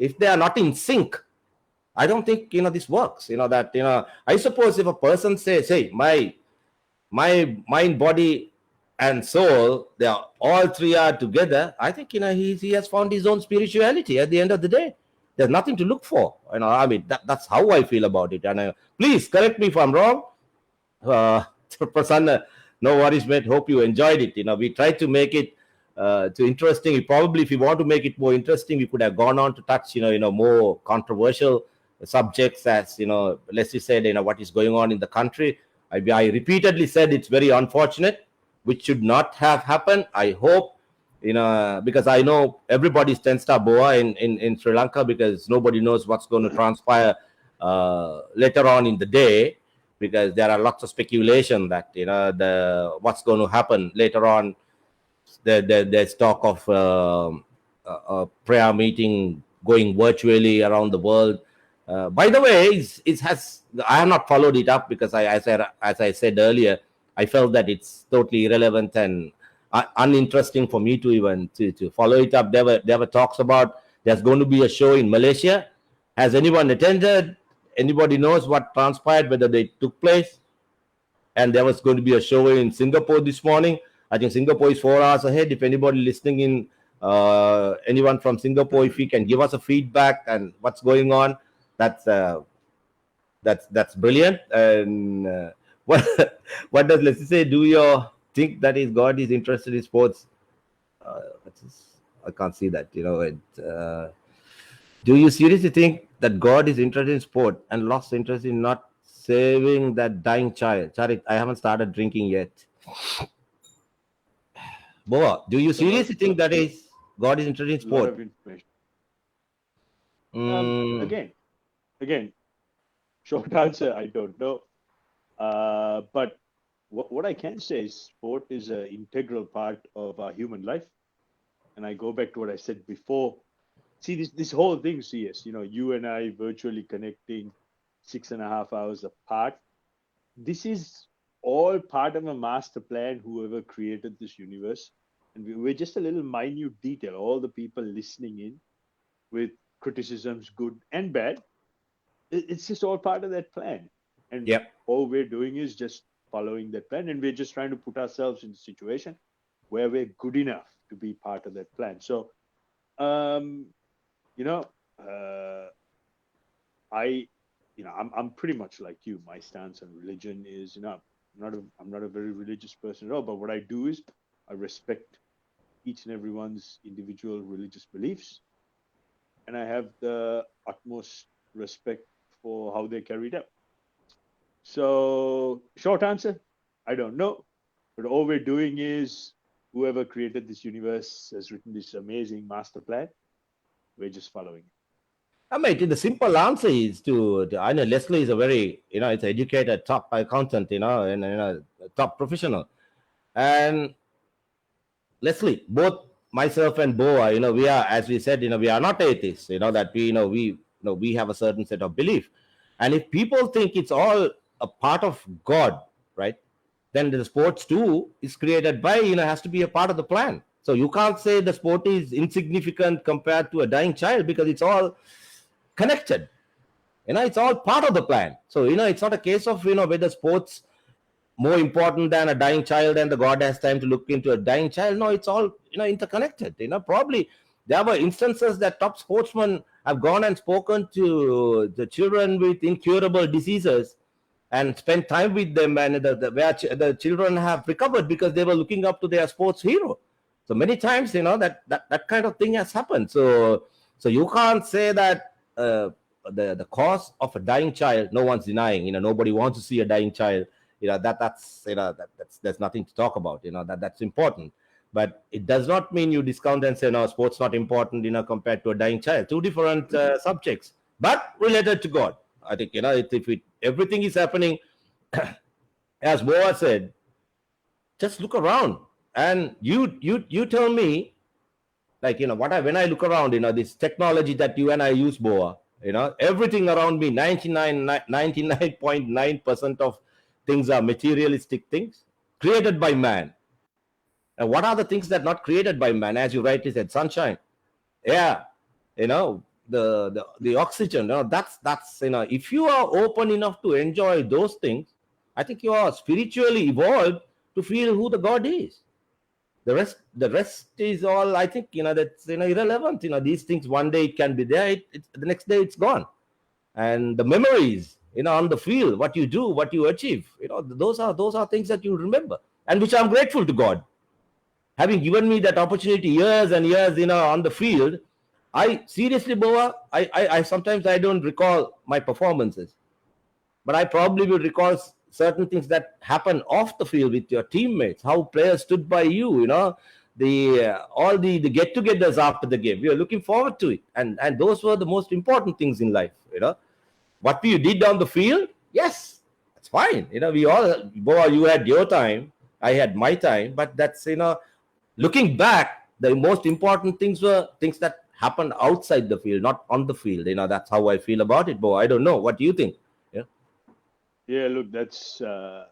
S1: if they are not in sync, I don't think this works. I suppose if a person says, hey, my mind, body, and soul, they are all three are together, I think he has found his own spirituality at the end of the day. There's nothing to look for. That's how I feel about it. And please correct me if I'm wrong. Prasanna, no worries, mate. Hope you enjoyed it. We tried to make it too interesting. Probably, if we want to make it more interesting, we could have gone on to touch, more controversial subjects, as Leslie said, what is going on in the country. I repeatedly said it's very unfortunate, which should not have happened. I hope, because I know everybody's 10-star Boa in Sri Lanka, because nobody knows what's going to transpire later on in the day, because there are lots of speculation that what's going to happen later on. There's talk of a prayer meeting going virtually around the world. By the way, I have not followed it up, because as I said earlier, I felt that it's totally irrelevant and uninteresting for me to even to follow it up. There were talks about there's going to be a show in Malaysia. Has anyone attended? Anybody knows what transpired, whether they took place? And there was going to be a show in Singapore this morning. I think Singapore is 4 hours ahead. If anybody listening in, anyone from Singapore, if you can give us a feedback and what's going on, that's brilliant. And what does Leslie say? Do you think that God is interested in sports? I can't see that. Do you seriously think that God is interested in sport and lost interest in not saving that dying child? Charith, I haven't started drinking yet. Boa, do you seriously think that God is interested in sport?
S2: Again, short answer, I don't know. But what I can say is sport is an integral part of our human life. And I go back to what I said before. See, this whole thing, CS, you and I virtually connecting 6.5 hours apart. This is all part of a master plan, whoever created this universe. And we're just a little minute detail. All the people listening in with criticisms, good and bad, it's just all part of that plan. And all we're doing is just following that plan. And we're just trying to put ourselves in a situation where we're good enough to be part of that plan. So, I'm pretty much like you. My stance on religion is, I'm not a very religious person at all. But what I do is I respect each and everyone's individual religious beliefs, and I have the utmost respect for how they're carried out. So, short answer, I don't know. But all we're doing is whoever created this universe has written this amazing master plan. We're just following it.
S1: I mean, the simple answer is I know Leslie is a very, it's an educated top accountant, and top professional. And Leslie, both myself and Boa, we are, as we said, we are not atheists, that we have a certain set of belief. And if people think it's all a part of God, right, then the sports too is created by, has to be a part of the plan. So you can't say the sport is insignificant compared to a dying child, because it's all connected. It's all part of the plan. So, it's not a case of, whether sports more important than a dying child, and the God has time to look into a dying child. No, it's all interconnected. Probably there were instances that top sportsmen have gone and spoken to the children with incurable diseases and spent time with them, and the children have recovered because they were looking up to their sports hero. So many times, that kind of thing has happened. So you can't say that the cause of a dying child, no one's denying. Nobody wants to see a dying child. That's nothing to talk about. That's important. But it does not mean you discount and say, no, sports not important, compared to a dying child. Two different subjects, but related to God. I think, if everything is happening, as Boa said, just look around and you tell me, like, when I look around, this technology that you and I use, Boa, everything around me, 99.9% of things are materialistic things created by man. And what are the things that not created by man? As you rightly said, sunshine, air, the oxygen. That's if you are open enough to enjoy those things, I think you are spiritually evolved to feel who the God is. The rest is all, I think, that's irrelevant. These things, one day it can be there, the next day it's gone. And the memories, on the field, what you do, what you achieve, those are things that you remember, and which I'm grateful to God, having given me that opportunity years and years, on the field. I seriously, Boa, I sometimes I don't recall my performances, but I probably will recall certain things that happen off the field with your teammates, how players stood by you, all the get-togethers after the game. We are looking forward to it, and those were the most important things in life. What you did on the field, yes, that's fine. We all, Boa, you had your time, I had my time, but that's looking back, the most important things were things that happened outside the field, not on the field. That's how I feel about it, Boa. I don't know. What do you think?
S2: Yeah, look, that's that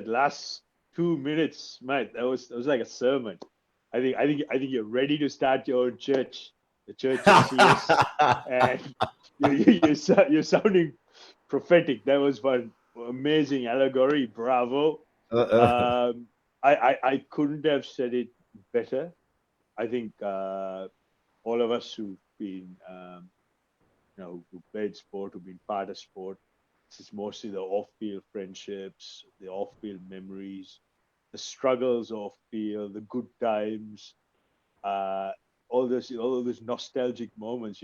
S2: last 2 minutes, mate. That was like a sermon. I think you're ready to start your own church, the Church of CS, and you're sounding prophetic. That was one amazing allegory. Bravo. I couldn't have said it better. I think all of us who've been, who played sport, who've been part of sport, this is mostly the off-field friendships, the off-field memories, the struggles off-field, the good times, all those nostalgic moments.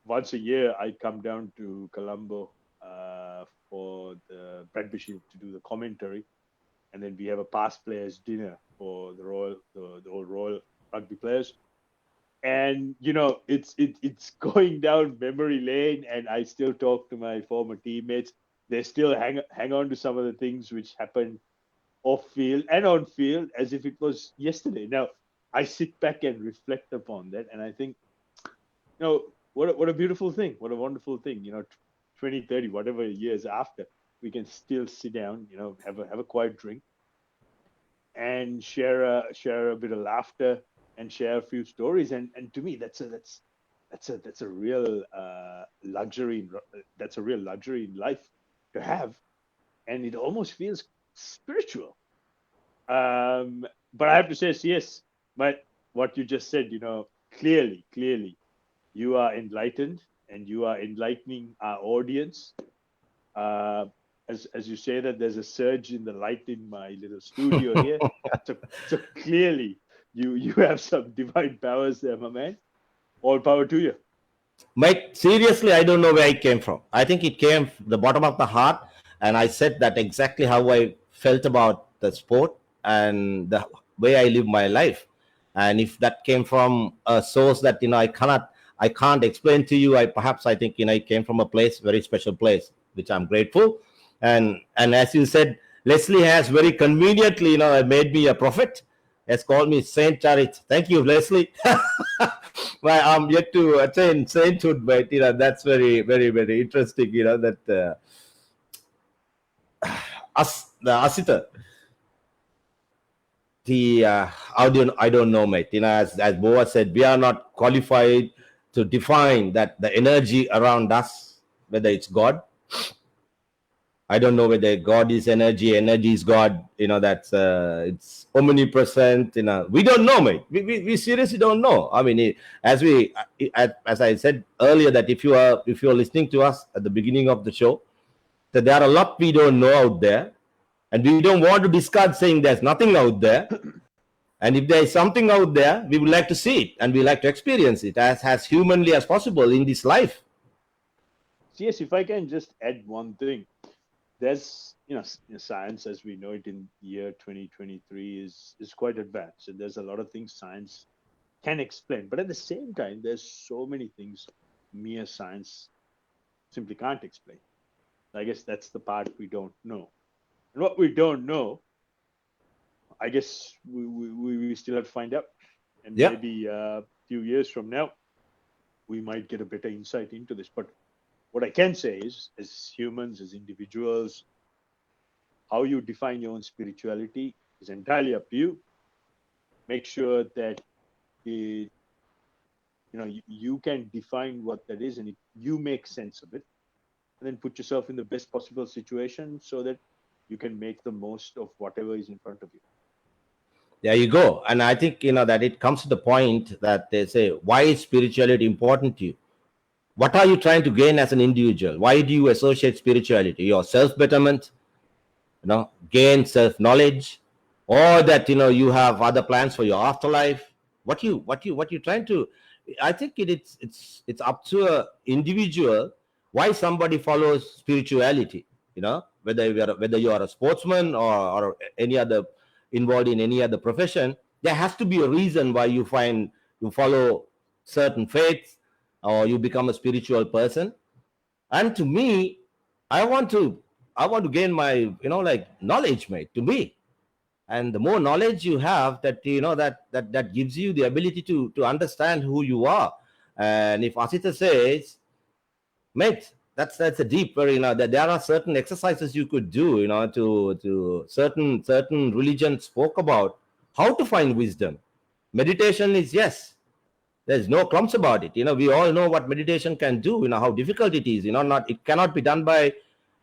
S2: Once a year, I come down to Colombo for the Premiership to do the commentary, and then we have a past players dinner for the old Royal rugby players. And it's going down memory lane, and I still talk to my former teammates. They still hang on to some of the things which happened off field and on field as if it was yesterday. Now I sit back and reflect upon that, and I think, what a beautiful thing, what a wonderful thing. 20, 30, whatever years after, we can still sit down, have a quiet drink, and share a bit of laughter, and share a few stories. And to me, that's a real luxury. That's a real luxury in life to have, and it almost feels spiritual. But I have to say, yes, but what you just said, clearly, you are enlightened, and you are enlightening our audience. As you say that there's a surge in the light in my little studio here, so clearly you have some divine powers there, my man. All power to you.
S1: Mate, seriously, I don't know where it came from. I think it came from the bottom of the heart, and I said that exactly how I felt about the sport and the way I live my life. And if that came from a source that I can't explain to you, I think it came from a place, very special place, which I'm grateful. And as you said, Leslie has very conveniently made me a prophet, has called me Saint Charith. Thank you, Leslie. Well, I'm yet to attain sainthood, but that's very, very, very interesting. That the Asita, I don't know, mate. As Boa said, we are not qualified to define that the energy around us, whether it's God, I don't know whether God is energy, energy is God. That's it's omnipresent. We don't know, mate. We seriously don't know. I mean, as I said earlier, that if you're listening to us at the beginning of the show, that there are a lot we don't know out there, and we don't want to discard saying there's nothing out there. And if there is something out there, we would like to see it and we like to experience it as humanly as possible in this life.
S2: Yes, if I can just add one thing, there's science as we know it in the year 2023 is quite advanced, and there's a lot of things science can explain. But at the same time, there's so many things mere science simply can't explain. I guess that's the part we don't know. And what we don't know, I guess we still have to find out. And
S1: Yeah.
S2: maybe a few years from now, we might get a better insight into this. But what I can say is, as humans, as individuals, how you define your own spirituality is entirely up to you. Make sure that you can define what that is, and you make sense of it, and then put yourself in the best possible situation so that you can make the most of whatever is in front of you.
S1: There you go. And I think that it comes to the point that they say, why is spirituality important to you? What are you trying to gain as an individual? Why do you associate spirituality? Your self-betterment, gain self-knowledge, or that you have other plans for your afterlife. What you trying to? I think it's up to an individual why somebody follows spirituality. Whether you are a sportsman or any other involved in any other profession, there has to be a reason why you follow certain faiths or you become a spiritual person. And to me, I want to gain my knowledge, mate, to me. And the more knowledge you have, that gives you the ability to understand who you are. And if Asita says, mate, that's a deep very that there are certain exercises you could do to certain religions spoke about how to find wisdom. Meditation is, yes, there's no clumps about it. We all know what meditation can do, how difficult it is. It cannot be done by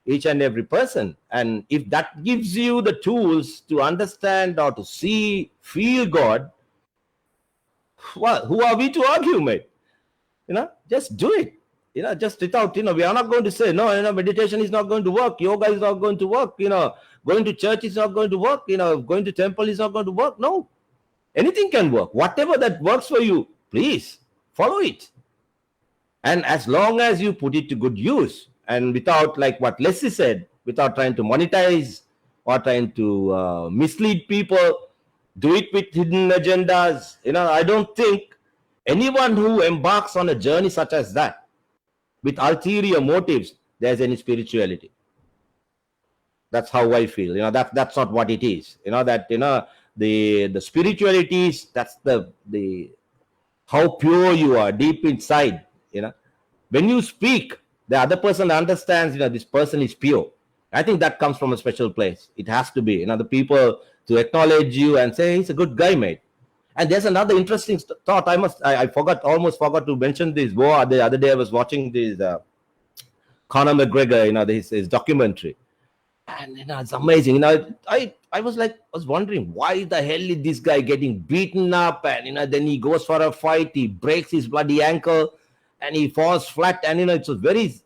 S1: each and every person. And if that gives you the tools to understand or to see, feel God, well, who are we to argue, mate? Just do it. Just without, we are not going to say, no, meditation is not going to work. Yoga is not going to work. Going to church is not going to work. Going to temple is not going to work. No, anything can work. Whatever that works for you, please follow it. And as long as you put it to good use and without, like what Leslie said, without trying to monetize or trying to mislead people, do it with hidden agendas. I don't think anyone who embarks on a journey such as that with ulterior motives, there's any spirituality. That's how I feel. That's not what it is. The spirituality is, that's the how pure you are deep inside. When you speak, the other person understands, this person is pure. I think that comes from a special place. It has to be, the people to acknowledge you and say, he's a good guy, mate. And there's another interesting thought. I almost forgot to mention this. The other day I was watching this Conor McGregor, his documentary. And it's amazing. I was wondering, why the hell is this guy getting beaten up? And then he goes for a fight, he breaks his bloody ankle, and he falls flat. And it's a very.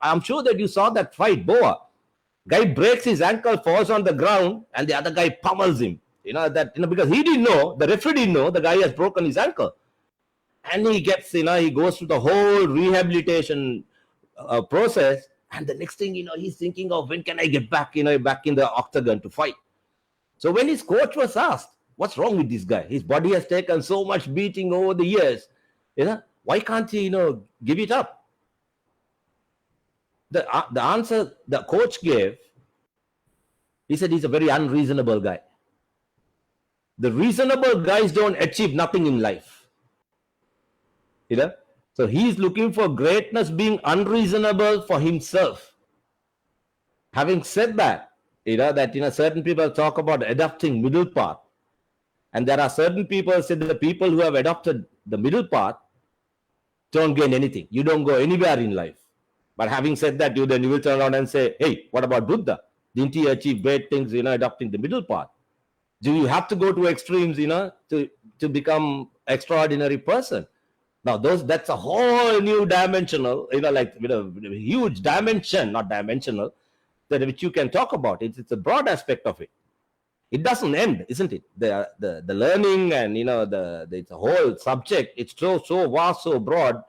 S1: I'm sure that you saw that fight, Boa. Guy breaks his ankle, falls on the ground, and the other guy pummels him. Because he didn't know, the referee didn't know the guy has broken his ankle, and he gets, he goes through the whole rehabilitation process. And the next thing, he's thinking of, when can I get back, back in the octagon to fight. So when his coach was asked, what's wrong with this guy? His body has taken so much beating over the years. Why can't he, give it up? The answer the coach gave, he said he's a very unreasonable guy. The reasonable guys don't achieve nothing in life. So he's looking for greatness being unreasonable for himself. Having said that, certain people talk about adopting middle path. And there are certain people say that the people who have adopted the middle path don't gain anything. You don't go anywhere in life. But having said that, you will turn around and say, hey, what about Buddha? Didn't he achieve great things, adopting the middle path? Do you have to go to extremes, to become extraordinary person? Now, that's a whole new dimensional, huge dimension, not dimensional, that which you can talk about. It's a broad aspect of it. It doesn't end, isn't it? The learning and it's a whole subject. It's so vast, so broad.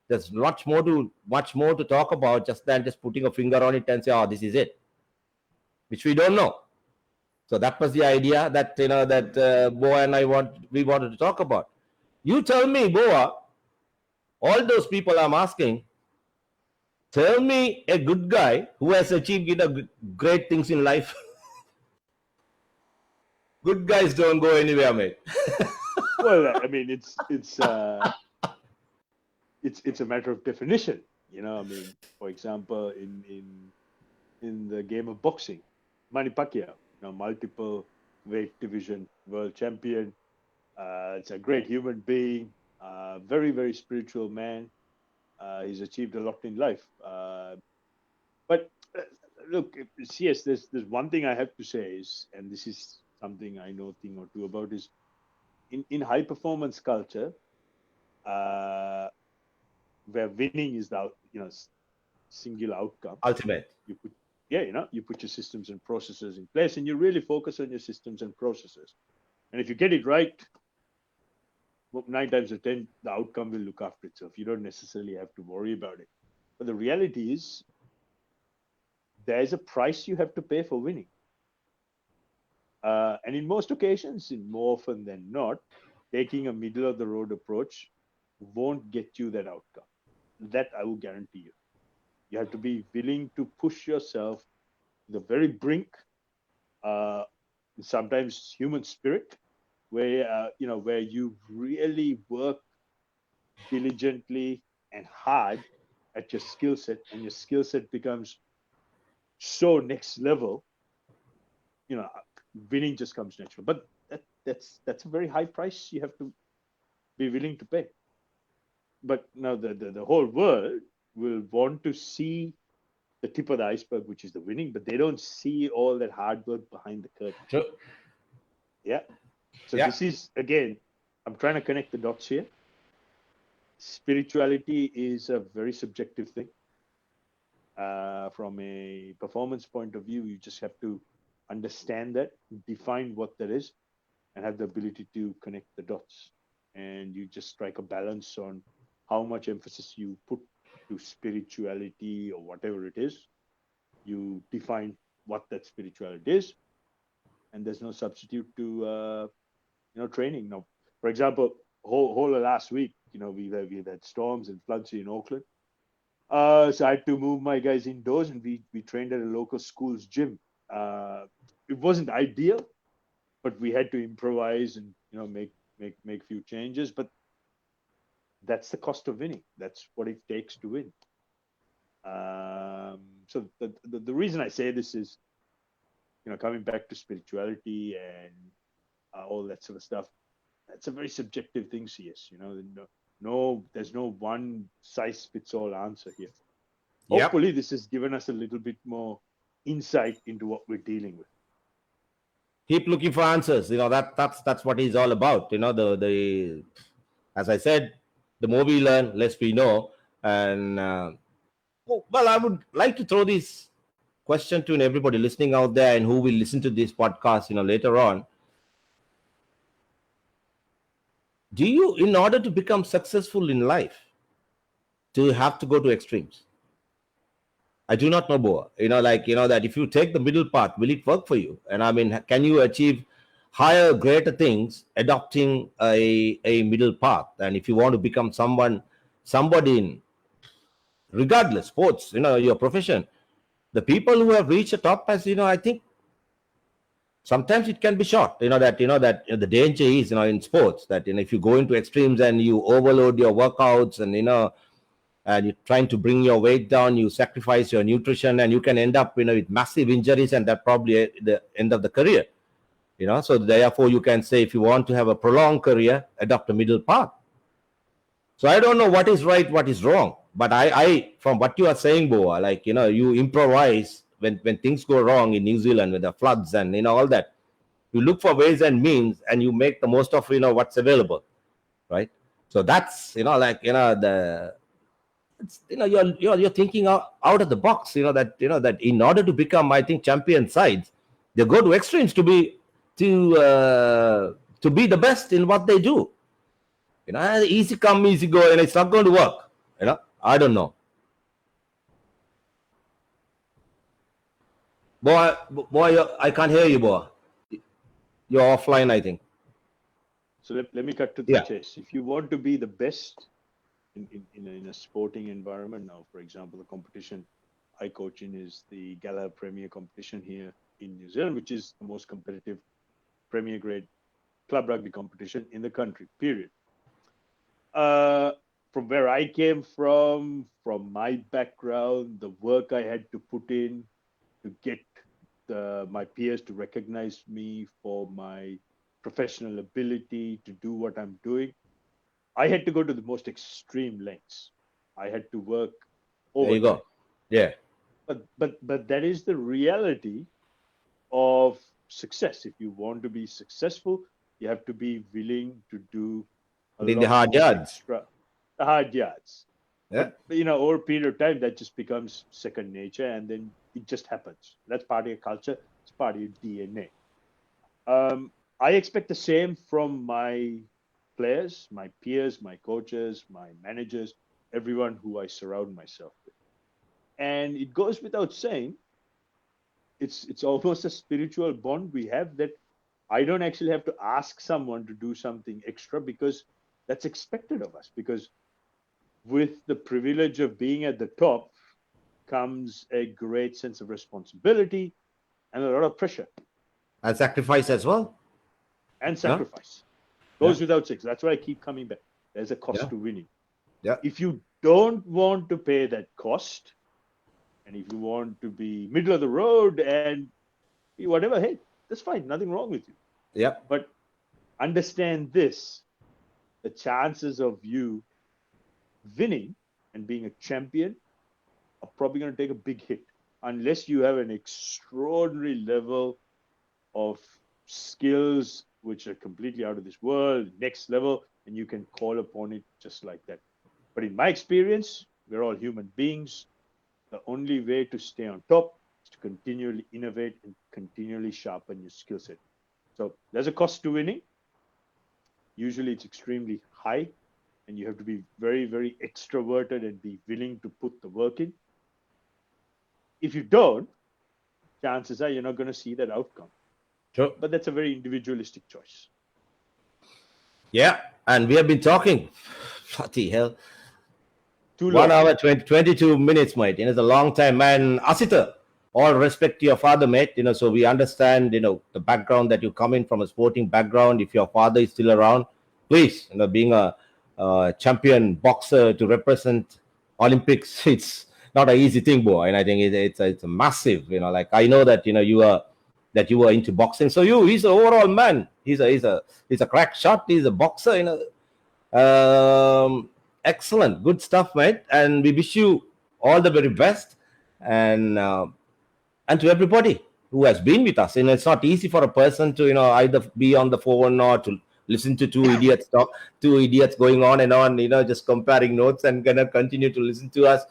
S1: There's much more to talk about than just putting a finger on it and say, oh, this is it, which we don't know. So that was the idea that Boa and we wanted to talk about. You tell me, Boa, all those people I'm asking, tell me a good guy who has achieved great things in life. Good guys don't go anywhere, mate.
S2: Well, I mean, it's a matter of definition. I mean, for example, in the game of boxing, Manny Pacquiao, multiple weight division world champion. It's a great human being, very, very spiritual man. He's achieved a lot in life. But look, yes, there's one thing I have to say is, and this is something I know a thing or two about, is in high performance culture, where winning is the single outcome,
S1: ultimate.
S2: You put your systems and processes in place, and you really focus on your systems and processes. And if you get it right, 9 times out of 10, the outcome will look after itself. You don't necessarily have to worry about it. But the reality is, there's a price you have to pay for winning. And in most occasions, more often than not, taking a middle of the road approach won't get you that outcome. That I will guarantee you. You have to be willing to push yourself to the very brink. Sometimes human spirit, where you really work diligently and hard at your skill set, and your skill set becomes so next level. Winning just comes natural. But that's a very high price you have to be willing to pay. But now the whole world will want to see the tip of the iceberg, which is the winning, but they don't see all that hard work behind the curtain.
S1: True.
S2: Yeah. So This is, again, I'm trying to connect the dots here. Spirituality is a very subjective thing. From a performance point of view, you just have to understand that, define what that is, and have the ability to connect the dots. And you just strike a balance on how much emphasis you put to spirituality or whatever it is. You define what that spirituality is, and there's no substitute to training. Now, for example, whole of last week, we've had storms and floods in Auckland. So I had to move my guys indoors, and we trained at a local school's gym. It wasn't ideal, but we had to improvise and make few changes. But that's the cost of winning. That's what it takes to win. So the reason I say this is, coming back to spirituality and all that sort of stuff. That's a very subjective thing, CS. There's no one size fits all answer here.
S1: Yep.
S2: Hopefully, this has given us a little bit more insight into what we're dealing with.
S1: Keep looking for answers. That's what it's all about. The as I said, the more we learn, less we know. And well, I would like to throw this question to everybody listening out there and who will listen to this podcast, later on. Do you, in order to become successful in life, do you have to go to extremes? I do not know, Boa. That if you take the middle path, will it work for you? And I mean, can you achieve higher, greater things adopting a middle path? And if you want to become somebody in, regardless, sports, your profession, the people who have reached the top, as I think sometimes it can be short. That the danger is, in sports, that if you go into extremes and you overload your workouts and and you're trying to bring your weight down, you sacrifice your nutrition, and you can end up with massive injuries, and that probably the end of the career. So therefore you can say, if you want to have a prolonged career, adopt a middle path. So I don't know what is right, what is wrong. But I from what you are saying, Boa, like, you improvise when things go wrong in New Zealand with the floods and all that. You look for ways and means, and you make the most of what's available, right? So that's like the you're thinking out of the box. That in order to become, I think, champion sides, they go to extremes to be the best in what they do. Easy come, easy go, and it's not going to work. I don't know. Boy, I can't hear you, boy. You're offline, I think.
S2: So let me cut to the chase. If you want to be the best in a sporting environment now, for example, the competition I coach in is the Gala Premier competition here in New Zealand, which is the most competitive Premier grade club rugby competition in the country, period. From where I came from my background, the work I had to put in to get my peers to recognize me for my professional ability to do what I'm doing, I had to go to the most extreme lengths. I had to work overtime.
S1: There you go. Yeah.
S2: But that is the reality of success. If you want to be successful, you have to be willing to do
S1: the hard yards.
S2: The hard yards.
S1: Yeah.
S2: But, over a period of time, that just becomes second nature, and then it just happens. That's part of your culture. It's part of your DNA. I expect the same from my players, my peers, my coaches, my managers, everyone who I surround myself with. And it goes without saying, it's almost a spiritual bond we have, that I don't actually have to ask someone to do something extra, because that's expected of us. Because with the privilege of being at the top comes a great sense of responsibility and a lot of pressure.
S1: And sacrifice as well.
S2: And sacrifice. Goes without saying. That's why I keep coming back. There's a cost to winning.
S1: Yeah.
S2: If you don't want to pay that cost, and if you want to be middle of the road and whatever, hey, that's fine. Nothing wrong with you.
S1: Yeah.
S2: But understand this: the chances of you winning and being a champion are probably going to take a big hit, unless you have an extraordinary level of skills which are completely out of this world, next level, and you can call upon it just like that. But in my experience, we're all human beings. The only way to stay on top is to continually innovate and continually sharpen your skill set. So there's a cost to winning. Usually it's extremely high, and you have to be very, very extroverted and be willing to put the work in. If you don't, chances are you're not going to see that outcome.
S1: Sure.
S2: But that's a very individualistic choice.
S1: Yeah, and we have been talking. Bloody hell.
S2: 1
S1: hour, 22 minutes, mate. It's a long time, man. Asita, all respect to your father, mate. So we understand, the background that you come in from, a sporting background. If your father is still around, please, being a champion boxer to represent Olympics, it's not an easy thing, boy. And I think it's a massive, like, I know that, you were into boxing. So he's an overall man. He's a crack shot. He's a boxer, excellent, good stuff, mate. And we wish you all the very best. And to everybody who has been with us. It's not easy for a person to, either be on the phone or to listen to two idiots talk, two idiots going on and on, just comparing notes, and gonna continue to listen to us.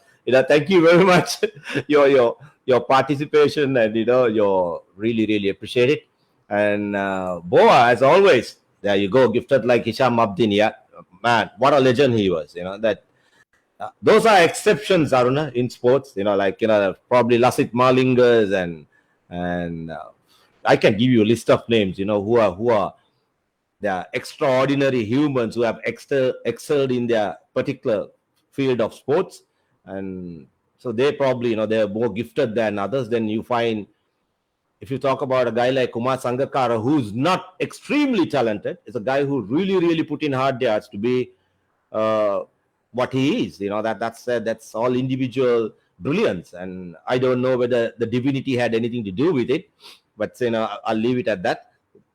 S1: Thank you very much. your participation, and you're really, really appreciate it. And Boa, as always, there you go, gifted like Hisham Abdin. Yeah, man, what a legend he was. That those are exceptions, Aruna, in sports. Probably Lassit Malingers and I can give you a list of names. Who are they are extraordinary humans who have excelled in their particular field of sports, and so they probably they're more gifted than others. Then you find, if you talk about a guy like Kumar Sangakkara, who's not extremely talented, is a guy who really, really put in hard yards to be what he is. That's all individual brilliance, and I don't know whether the divinity had anything to do with it, but I'll leave it at that.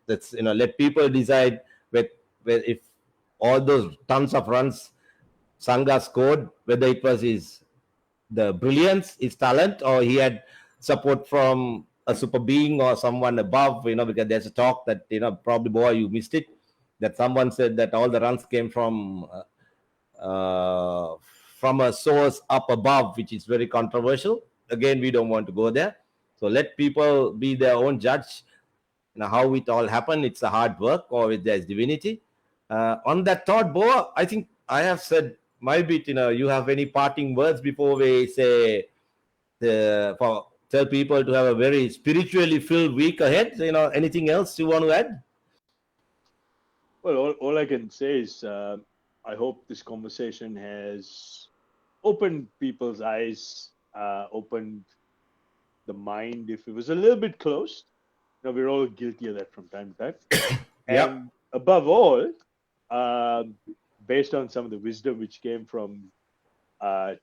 S1: That's let people decide if all those tons of runs Sangha scored, whether it was the brilliance, his talent, or he had support from a super being or someone above, because there's a talk that, probably, boy, you missed it, that someone said that all the runs came from a source up above, which is very controversial. Again, we don't want to go there. So let people be their own judge. How it all happened. It's a hard work, or if there's divinity. On that thought, Boa, I think I have said my bit. You have any parting words before we say tell people to have a very spiritually filled week ahead? Anything else you want to add?
S2: Well, all I can say is I hope this conversation has opened people's eyes, opened the mind. If it was a little bit closed, we're all guilty of that from time to time.
S1: Yep.
S2: And above all, based on some of the wisdom which came from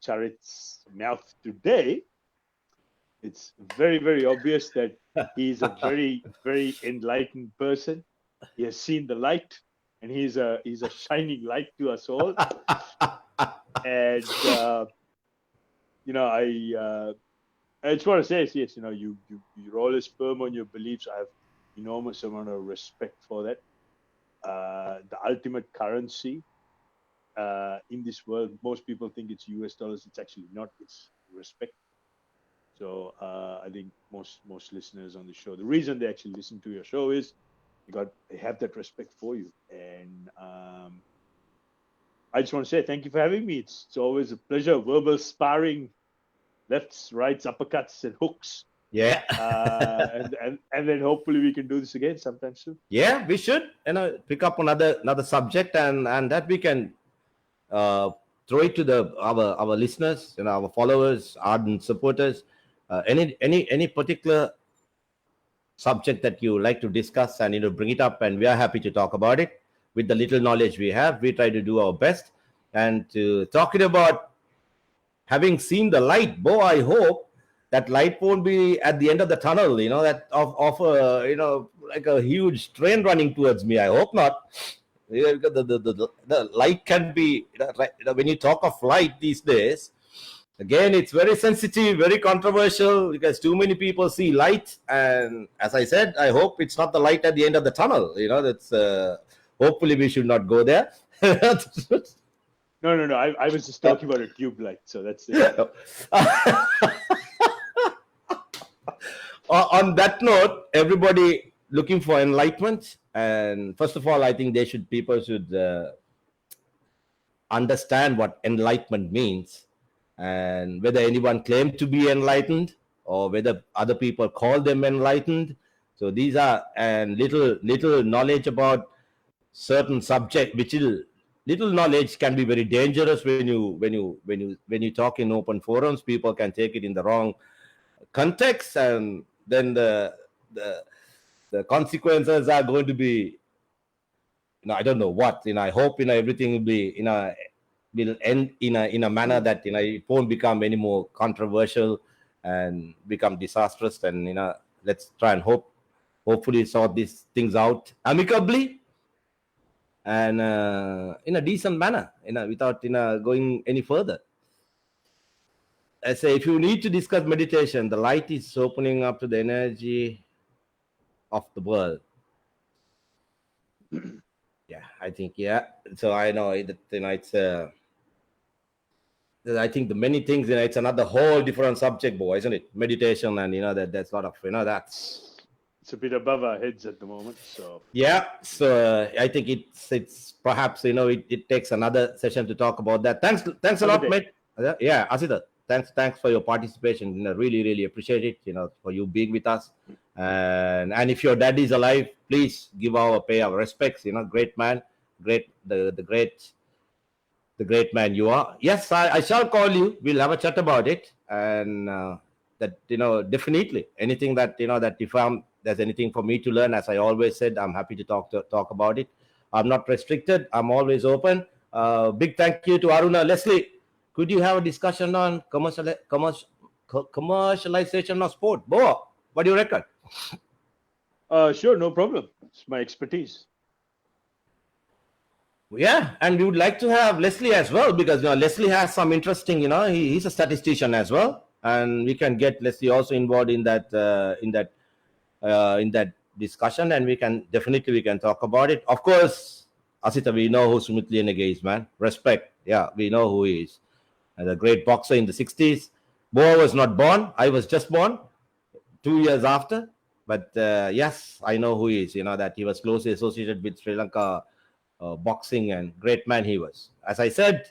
S2: Charith's mouth today, it's very, very obvious that he's a very, very enlightened person. He has seen the light, and he's a shining light to us all. And I just want to say, yes, you're always firm on your beliefs. I have enormous amount of respect for that. The ultimate currency in this world, most people think it's US dollars. It's actually not. It's respect. So I think most listeners on the show, the reason they actually listen to your show is they have that respect for you. And I just want to say thank you for having me. It's always a pleasure. Verbal sparring, lefts, rights, uppercuts, and hooks.
S1: Yeah.
S2: and then hopefully we can do this again sometime soon.
S1: Yeah, we should pick up another subject, and that we can throw it to our listeners, our followers, ardent supporters. Any particular subject that you like to discuss, and bring it up, and we are happy to talk about it. With the little knowledge we have, we try to do our best. And to talking about having seen the light, Bo, I hope that light won't be at the end of the tunnel, that of like a huge train running towards me. I hope not. The light can be, when you talk of light these days, again, it's very sensitive, very controversial, because too many people see light. And as I said, I hope it's not the light at the end of the tunnel. That's hopefully we should not go there.
S2: No. I was just talking about a tube light, so that's it.
S1: On that note, everybody looking for enlightenment. And first of all, I think people should understand what enlightenment means, and whether anyone claims to be enlightened or whether other people call them enlightened. So these are, and little knowledge about certain subject, little knowledge can be very dangerous when you talk in open forums. People can take it in the wrong context, and then the consequences are going to be, I don't know what. I hope everything will be will end in a manner that it won't become any more controversial and become disastrous. And let's try and hopefully sort these things out amicably and in a decent manner, without going any further. I say, if you need to discuss meditation, the light is opening up to the energy of the world. Yeah, I think, yeah. So I know that it's I think the many things, it's another whole different subject, boy, isn't it? Meditation, and that's a lot of that's.
S2: It's a bit above our heads at the moment, so
S1: yeah. So I think it's perhaps it takes another session to talk about that. Thanks a lot, mate. Yeah, Asita, thanks for your participation. Really appreciate it. For you being with us, and if your dad is alive, please give our respects. Great man, the great man you are. Yes, I shall call you. We'll have a chat about it, and that definitely anything that that if there's anything for me to learn, as I always said, I'm happy to talk about it. I'm not restricted. I'm always open. Big thank you to Aruna. Leslie, could you have a discussion on commercialization of sport? Boa, what do you reckon?
S2: Sure, no problem. It's my expertise.
S1: Yeah, and we would like to have Leslie as well, because Leslie has some interesting. He's a statistician as well, and we can get Leslie also involved in that discussion, and we can talk about it. Of course, Asita, we know who Sumit Lienege is, man. Respect. Yeah, we know who he is. And a great boxer in the 60s. Boa was not born. I was just born 2 years after. But yes, I know who he is. That he was closely associated with Sri Lanka boxing, and great man he was. As I said,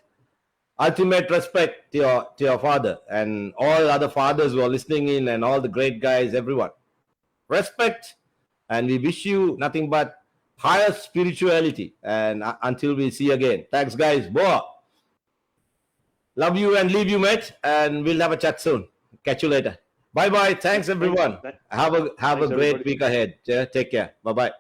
S1: ultimate respect to your father and all other fathers who are listening in, and all the great guys, everyone. Respect, and we wish you nothing but higher spirituality. And until we see again, thanks, guys. Boa, love you and leave you, mate. And we'll have a chat soon. Catch you later. Bye bye. Thanks, everyone. Have a great week ahead. Take care. Bye bye.